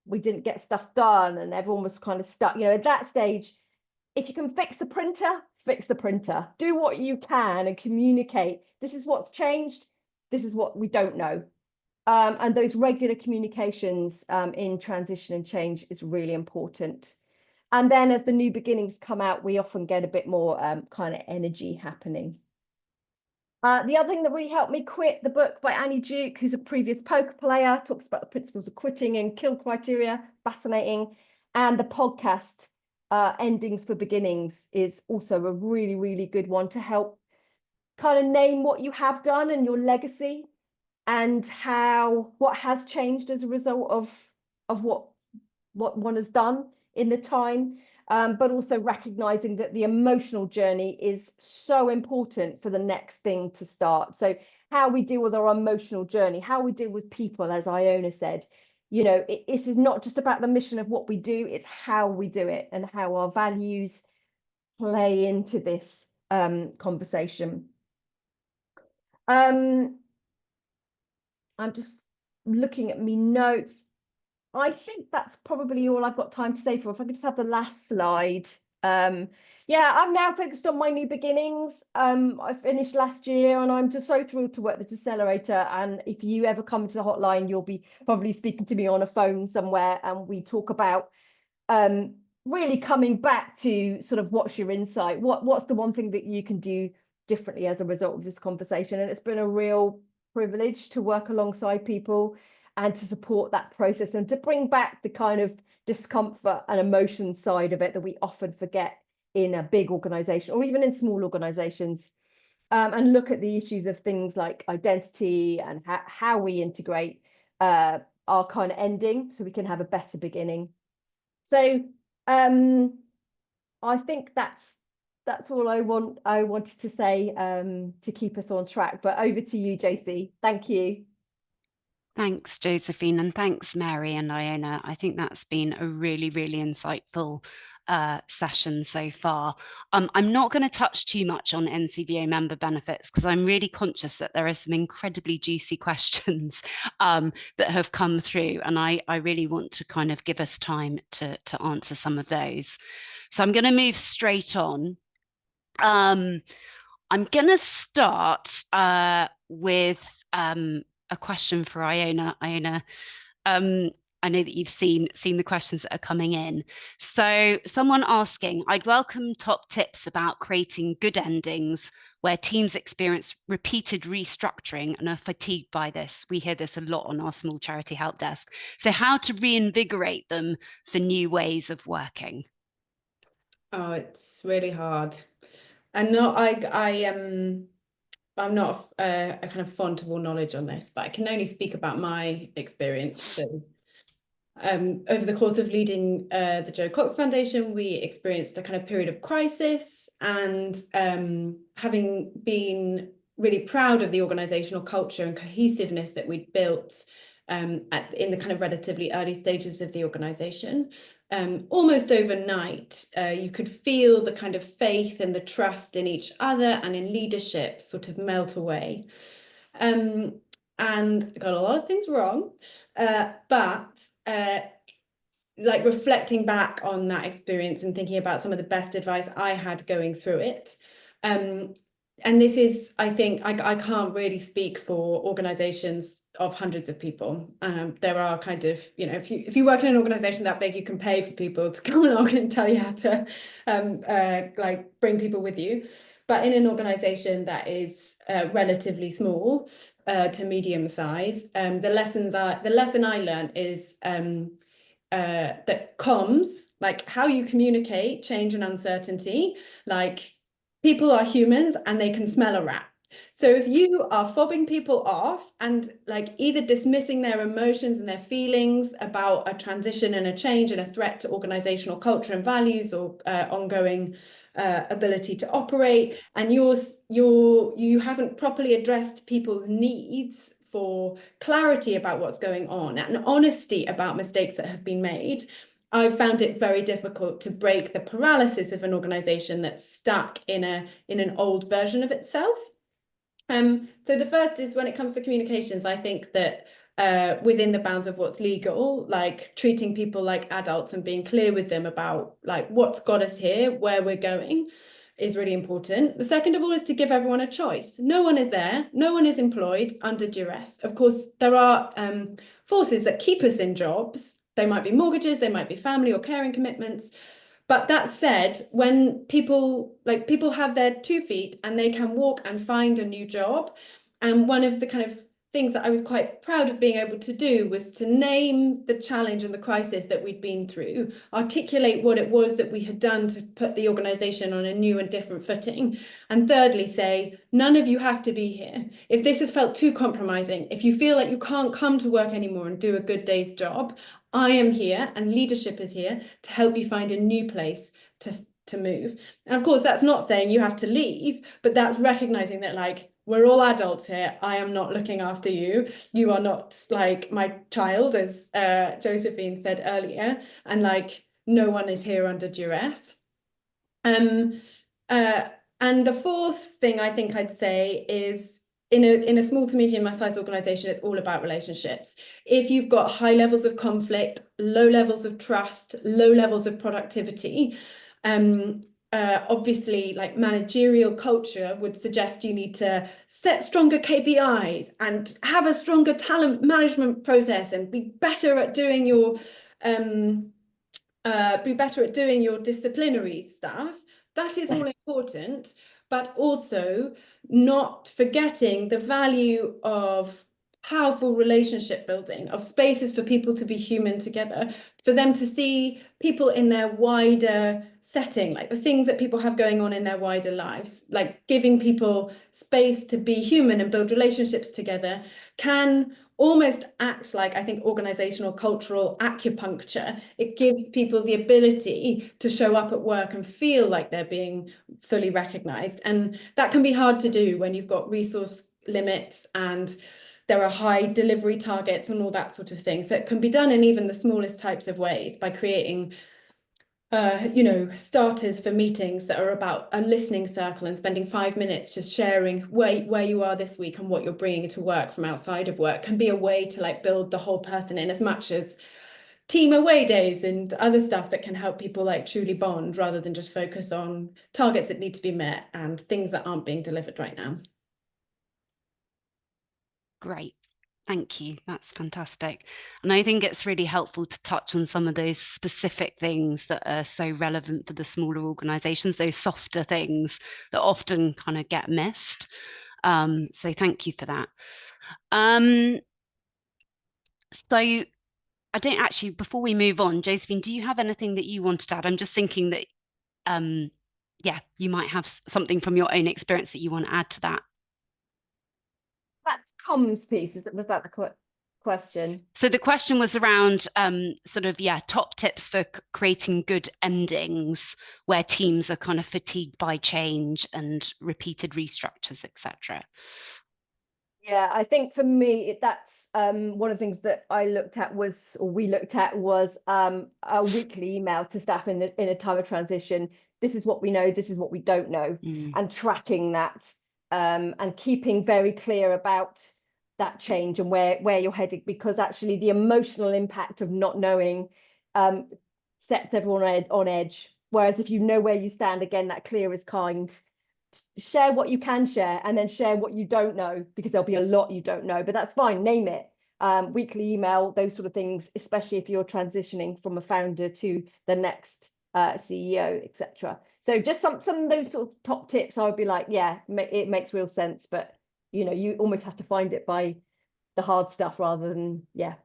we didn't get stuff done and everyone was kind of stuck. At that stage, if you can fix the printer, fix the printer. Do what you can and communicate. This is what's changed. This is what we don't know. And those regular communications in transition and change is really important. And then as the new beginnings come out, we often get a bit more kind of energy happening. The other thing that really helped me quit, the book by Annie Duke, who's a previous poker player, talks about the principles of quitting and kill criteria, fascinating. And the podcast endings for beginnings is also a really, really good one to help kind of name what you have done and your legacy, and what has changed as a result of what one has done in the time, but also recognizing that the emotional journey is so important for the next thing to start. So how we deal with our emotional journey, how we deal with people, as Iona said, this is not just about the mission of what we do, it's how we do it and how our values play into this conversation. I'm just looking at me notes. I think that's probably all I've got time to say for. If I could just have the last slide. Yeah, I'm now focused on my new beginnings. I finished last year and I'm just so thrilled to work the Decelerator. And if you ever come to the hotline, you'll be probably speaking to me on a phone somewhere, and we talk about really coming back to sort of what's your insight, what's the one thing that you can do differently as a result of this conversation. And it's been a real privilege to work alongside people and to support that process and to bring back the kind of discomfort and emotion side of it that we often forget in a big organization or even in small organizations, and look at the issues of things like identity and how we integrate our kind of ending so we can have a better beginning. So I think that's all I wanted to say to keep us on track. But over to you, JC. Thank you. Thanks, Josephine, and thanks, Mary and Iona. I think that's been a really, really insightful session so far. I'm not going to touch too much on NCVO member benefits because I'm really conscious that there are some incredibly juicy questions that have come through, and I really want to kind of give us time to answer some of those. So I'm going to move straight on. I'm going to start with a question for Iona. Iona, I know that you've seen the questions that are coming in. So someone asking, I'd welcome top tips about creating good endings where teams experience repeated restructuring and are fatigued by this. We hear this a lot on our small charity help desk. So how to reinvigorate them for new ways of working? Oh, it's really hard. I'm not a kind of font of all knowledge on this, but I can only speak about my experience. So over the course of leading the Joe Cox Foundation, we experienced a kind of period of crisis, and having been really proud of the organizational culture and cohesiveness that we'd built in the kind of relatively early stages of the organization, almost overnight, you could feel the kind of faith and the trust in each other and in leadership sort of melt away. And got a lot of things wrong, but like reflecting back on that experience and thinking about some of the best advice I had going through it. And this is, I think, I can't really speak for organizations of hundreds of people. There are kind of, if you work in an organization that big, you can pay for people to come along and tell you how to like bring people with you. But in an organization that is relatively small to medium size, the lesson I learned is that comms, like how you communicate change and uncertainty, like people are humans and they can smell a rat. So if you are fobbing people off and like either dismissing their emotions and their feelings about a transition and a change and a threat to organizational culture and values or ongoing ability to operate, and you haven't properly addressed people's needs for clarity about what's going on and honesty about mistakes that have been made, I've found it very difficult to break the paralysis of an organization that's stuck in an old version of itself. So the first is, when it comes to communications, I think that within the bounds of what's legal, like treating people like adults and being clear with them about like what's got us here, where we're going, is really important. The second of all is to give everyone a choice. No one is there, no one is employed under duress. Of course, there are forces that keep us in jobs. They might be mortgages, they might be family or caring commitments. But that said, when people have their 2 feet and they can walk and find a new job, and one of the kind of things that I was quite proud of being able to do was to name the challenge and the crisis that we'd been through, articulate what it was that we had done to put the organisation on a new and different footing, and thirdly say, none of you have to be here. If this has felt too compromising, if you feel like you can't come to work anymore and do a good day's job, I am here and leadership is here to help you find a new place to move. And of course, that's not saying you have to leave, but that's recognizing that, like, we're all adults here. I am not looking after you. You are not like my child, as Josephine said earlier, and like no one is here under duress. And the fourth thing I think I'd say is, in a small to medium sized organization, it's all about relationships. If you've got high levels of conflict, low levels of trust, low levels of productivity, obviously, like, managerial culture would suggest you need to set stronger KPIs and have a stronger talent management process and be better at doing your disciplinary stuff. That is all important, but also not forgetting the value of powerful relationship building, of spaces for people to be human together, for them to see people in their wider setting, like the things that people have going on in their wider lives, like giving people space to be human and build relationships together can almost act like, I think, organizational cultural acupuncture. It gives people the ability to show up at work and feel like they're being fully recognized. And that can be hard to do when you've got resource limits and there are high delivery targets and all that sort of thing. So it can be done in even the smallest types of ways by creating starters for meetings that are about a listening circle and spending 5 minutes just sharing where you are this week and what you're bringing to work from outside of work can be a way to, like, build the whole person in, as much as team away days and other stuff that can help people, like, truly bond rather than just focus on targets that need to be met and things that aren't being delivered right now. Great. Thank you. That's fantastic. And I think it's really helpful to touch on some of those specific things that are so relevant for the smaller organizations, those softer things that often kind of get missed. So thank you for that. So I don't actually, before we move on, Josephine, do you have anything that you wanted to add? I'm just thinking that, yeah, you might have something from your own experience that you want to add to that. That comms piece, was that the question? So the question was around top tips for creating good endings where teams are kind of fatigued by change and repeated restructures, etc. Yeah, I think for me, that's one of the things that we looked at was a weekly email to staff in a time of transition. This is what we know, this is what we don't know, and tracking that and keeping very clear about that change and where you're heading, because actually the emotional impact of not knowing sets everyone on edge. Whereas if you know where you stand, again, that clear is kind. Share what you can share and then share what you don't know, because there'll be a lot you don't know, but that's fine. Name it. Weekly email, those sort of things, especially if you're transitioning from a founder to the next CEO, etc. So just some of those sort of top tips, I would be like, yeah, it makes real sense, but you almost have to find it by the hard stuff rather than, yeah,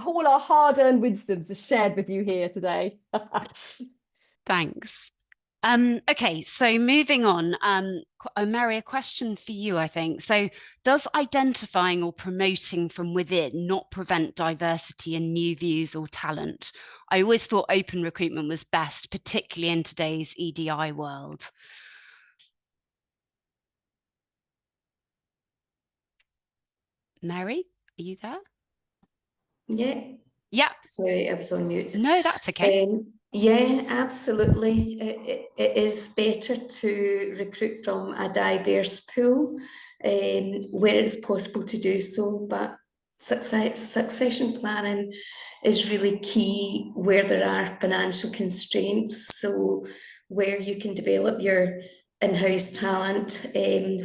all our hard-earned wisdoms are shared with you here today. Thanks. Okay, so moving on, Mary, a question for you, I think. So does identifying or promoting from within not prevent diversity and new views or talent? I always thought open recruitment was best, particularly in today's EDI world. Mary, are you there? Yeah. Yeah. Sorry, I was on mute. No, that's okay. Yeah, absolutely. It is better to recruit from a diverse pool where it's possible to do so, but succession planning is really key where there are financial constraints. So where you can develop your in-house talent,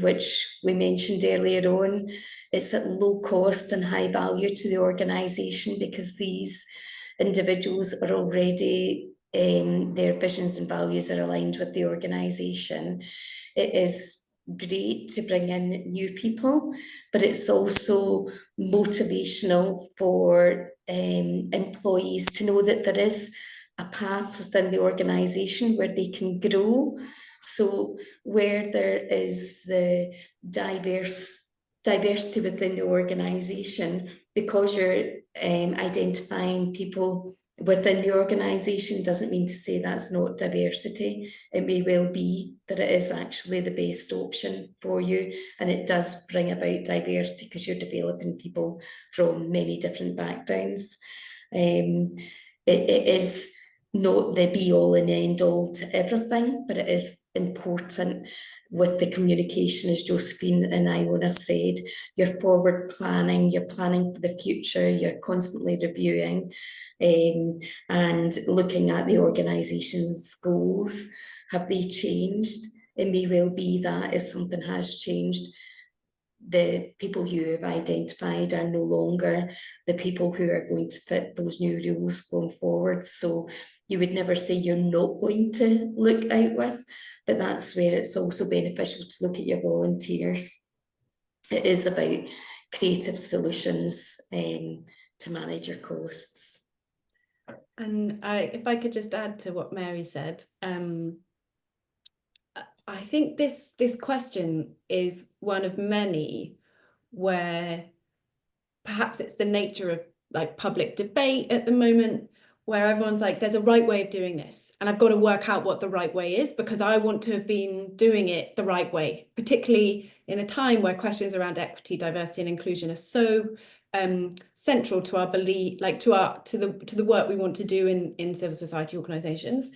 which we mentioned earlier on, it's at low cost and high value to the organisation, because these individuals are already, their visions and values are aligned with the organisation. It is great to bring in new people, but it's also motivational for employees to know that there is a path within the organisation where they can grow. So where there is the diversity within the organisation, because you're identifying people within the organisation, doesn't mean to say that's not diversity. It may well be that it is actually the best option for you, and it does bring about diversity because you're developing people from many different backgrounds. It is not the be all and end all to everything, but it is important with the communication, as Josephine and Iona said. You're forward planning, you're planning for the future, you're constantly reviewing and looking at the organisation's goals. Have they changed? It may well be that if something has changed, the people you have identified are no longer the people who are going to fit those new rules going forward. So you would never say you're not going to look out with, but that's where it's also beneficial to look at your volunteers. It is about creative solutions to manage your costs. And if I could just add to what Mary said, I think this question is one of many where perhaps it's the nature of like public debate at the moment, where everyone's like, there's a right way of doing this, and I've got to work out what the right way is because I want to have been doing it the right way, particularly in a time where questions around equity, diversity, and inclusion are so central to our belief, like to the work we want to do in civil society organisations.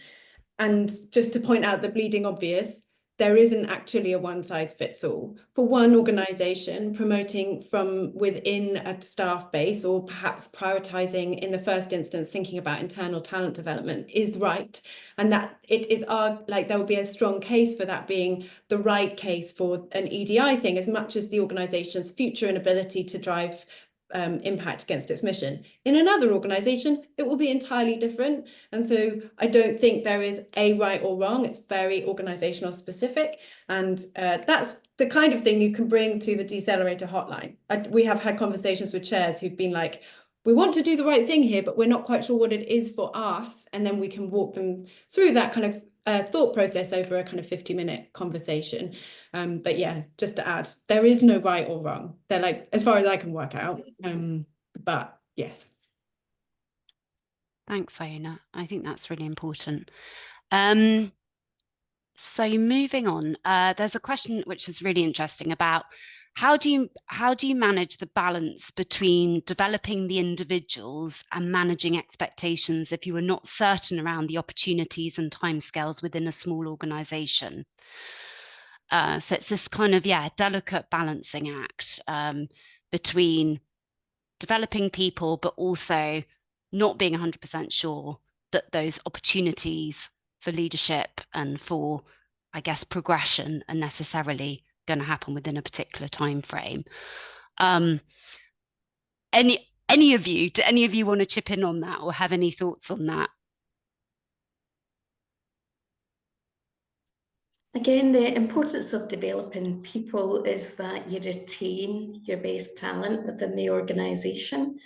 And just to point out the bleeding obvious, there isn't actually a one size fits all. For one organisation, promoting from within a staff base, or perhaps prioritising in the first instance, thinking about internal talent development is right. And that it is there would be a strong case for that being the right case for an EDI thing, as much as the organisation's future and ability to drive impact against its mission. In another organisation, it will be entirely different. And so I don't think there is a right or wrong. It's very organisational specific. And that's the kind of thing you can bring to the Decelerator hotline. We have had conversations with chairs who've been like, we want to do the right thing here, but we're not quite sure what it is for us. And then we can walk them through that kind of thought process over a kind of 50-minute conversation. But yeah, just to add, there is no right or wrong. They're like, as far as I can work out. But yes. Thanks, Iona. I think that's really important. So moving on, there's a question which is really interesting about how do you manage the balance between developing the individuals and managing expectations if you are not certain around the opportunities and timescales within a small organization? So it's this kind of, delicate balancing act between developing people, but also not being 100% sure that those opportunities for leadership and for, I guess, progression are necessarily going to happen within a particular time frame. Any of you want to chip in on that or have any thoughts on that? Again, the importance of developing people is that you retain your best talent within the organisation.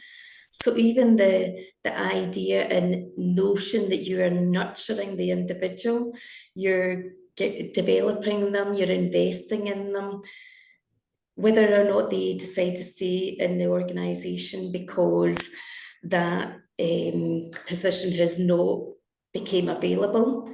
So even the idea and notion that you are nurturing the individual, you're developing them, you're investing in them, whether or not they decide to stay in the organisation because that position has not become available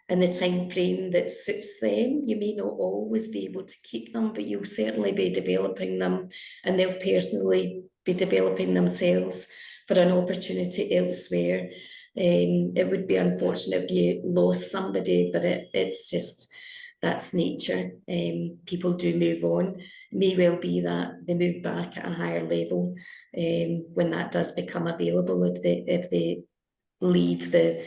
in the time frame that suits them. You may not always be able to keep them, but you'll certainly be developing them, and they'll personally be developing themselves for an opportunity elsewhere. It would be unfortunate if you lost somebody, but it's just, that's nature. People do move on. It may well be that they move back at a higher level when that does become available, if they leave the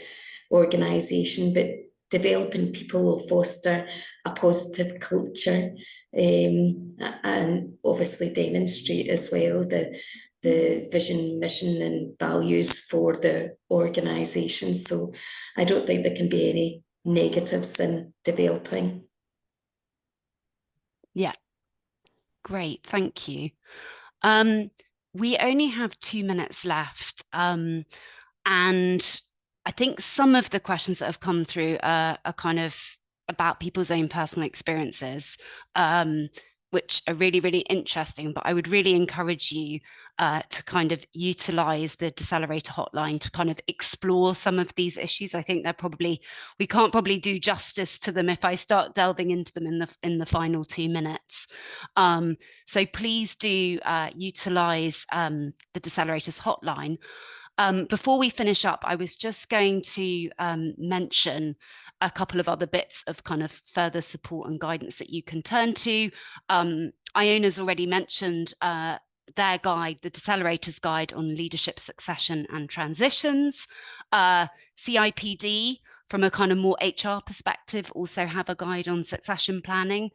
organisation. But developing people will foster a positive culture and obviously demonstrate as well the vision, mission and values for the organisation. So I don't think there can be any negatives in developing. Yeah, great, thank you. We only have 2 minutes left, and I think some of the questions that have come through are kind of about people's own personal experiences, which are really, really interesting. But I would really encourage you to kind of utilize the Decelerator hotline to kind of explore some of these issues. I think we can't probably do justice to them if I start delving into them in the final 2 minutes. So please do utilize the Decelerators hotline. Before we finish up, I was just going to mention a couple of other bits of kind of further support and guidance that you can turn to. Iona's already mentioned their guide, the Decelerators Guide on Leadership, Succession and Transitions. CIPD, from a kind of more HR perspective, also have a guide on succession planning.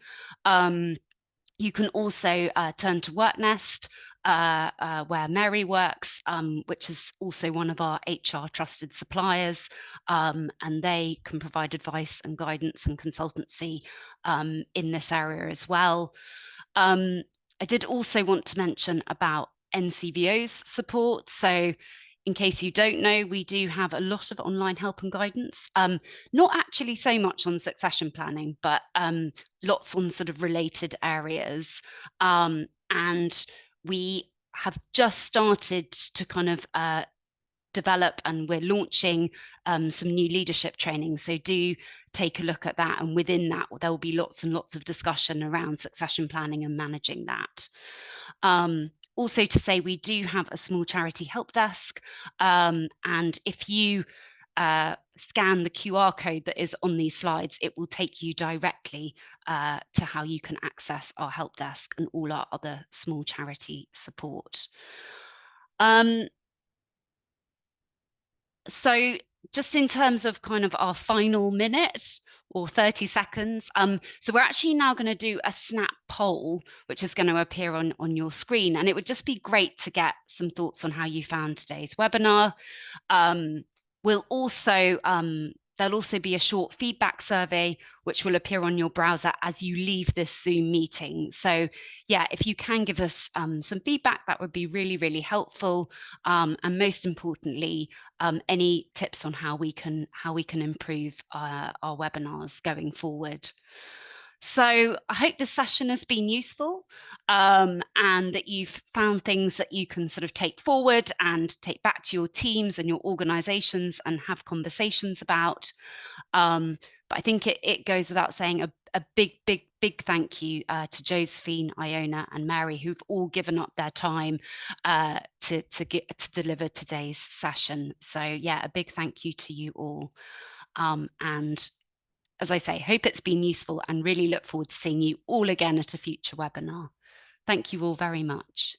You can also turn to WorkNest, where Mary works, which is also one of our HR trusted suppliers, and they can provide advice and guidance and consultancy in this area as well. I did also want to mention about NCVO's support. So in case you don't know, we do have a lot of online help and guidance, not actually so much on succession planning, but lots on sort of related areas. And we have just started to kind of develop, and we're launching some new leadership training. So do take a look at that. And within that, there will be lots and lots of discussion around succession planning and managing that. Also to say, we do have a small charity help desk. And if you scan the QR code that is on these slides, it will take you directly to how you can access our help desk and all our other small charity support. So just in terms of kind of our final minute or 30 seconds, so we're actually now going to do a snap poll, which is going to appear on your screen. And it would just be great to get some thoughts on how you found today's webinar. We'll also, there'll also be a short feedback survey, which will appear on your browser as you leave this Zoom meeting. So yeah, if you can give us some feedback, that would be really, really helpful. And most importantly, any tips on how we can improve our webinars going forward. So I hope this session has been useful, and that you've found things that you can sort of take forward and take back to your teams and your organizations and have conversations about. But I think it goes without saying a big thank you to Josephine, Iona and Mary, who've all given up their time to deliver today's session. So yeah, a big thank you to you all. And as I say, hope it's been useful and really look forward to seeing you all again at a future webinar. Thank you all very much.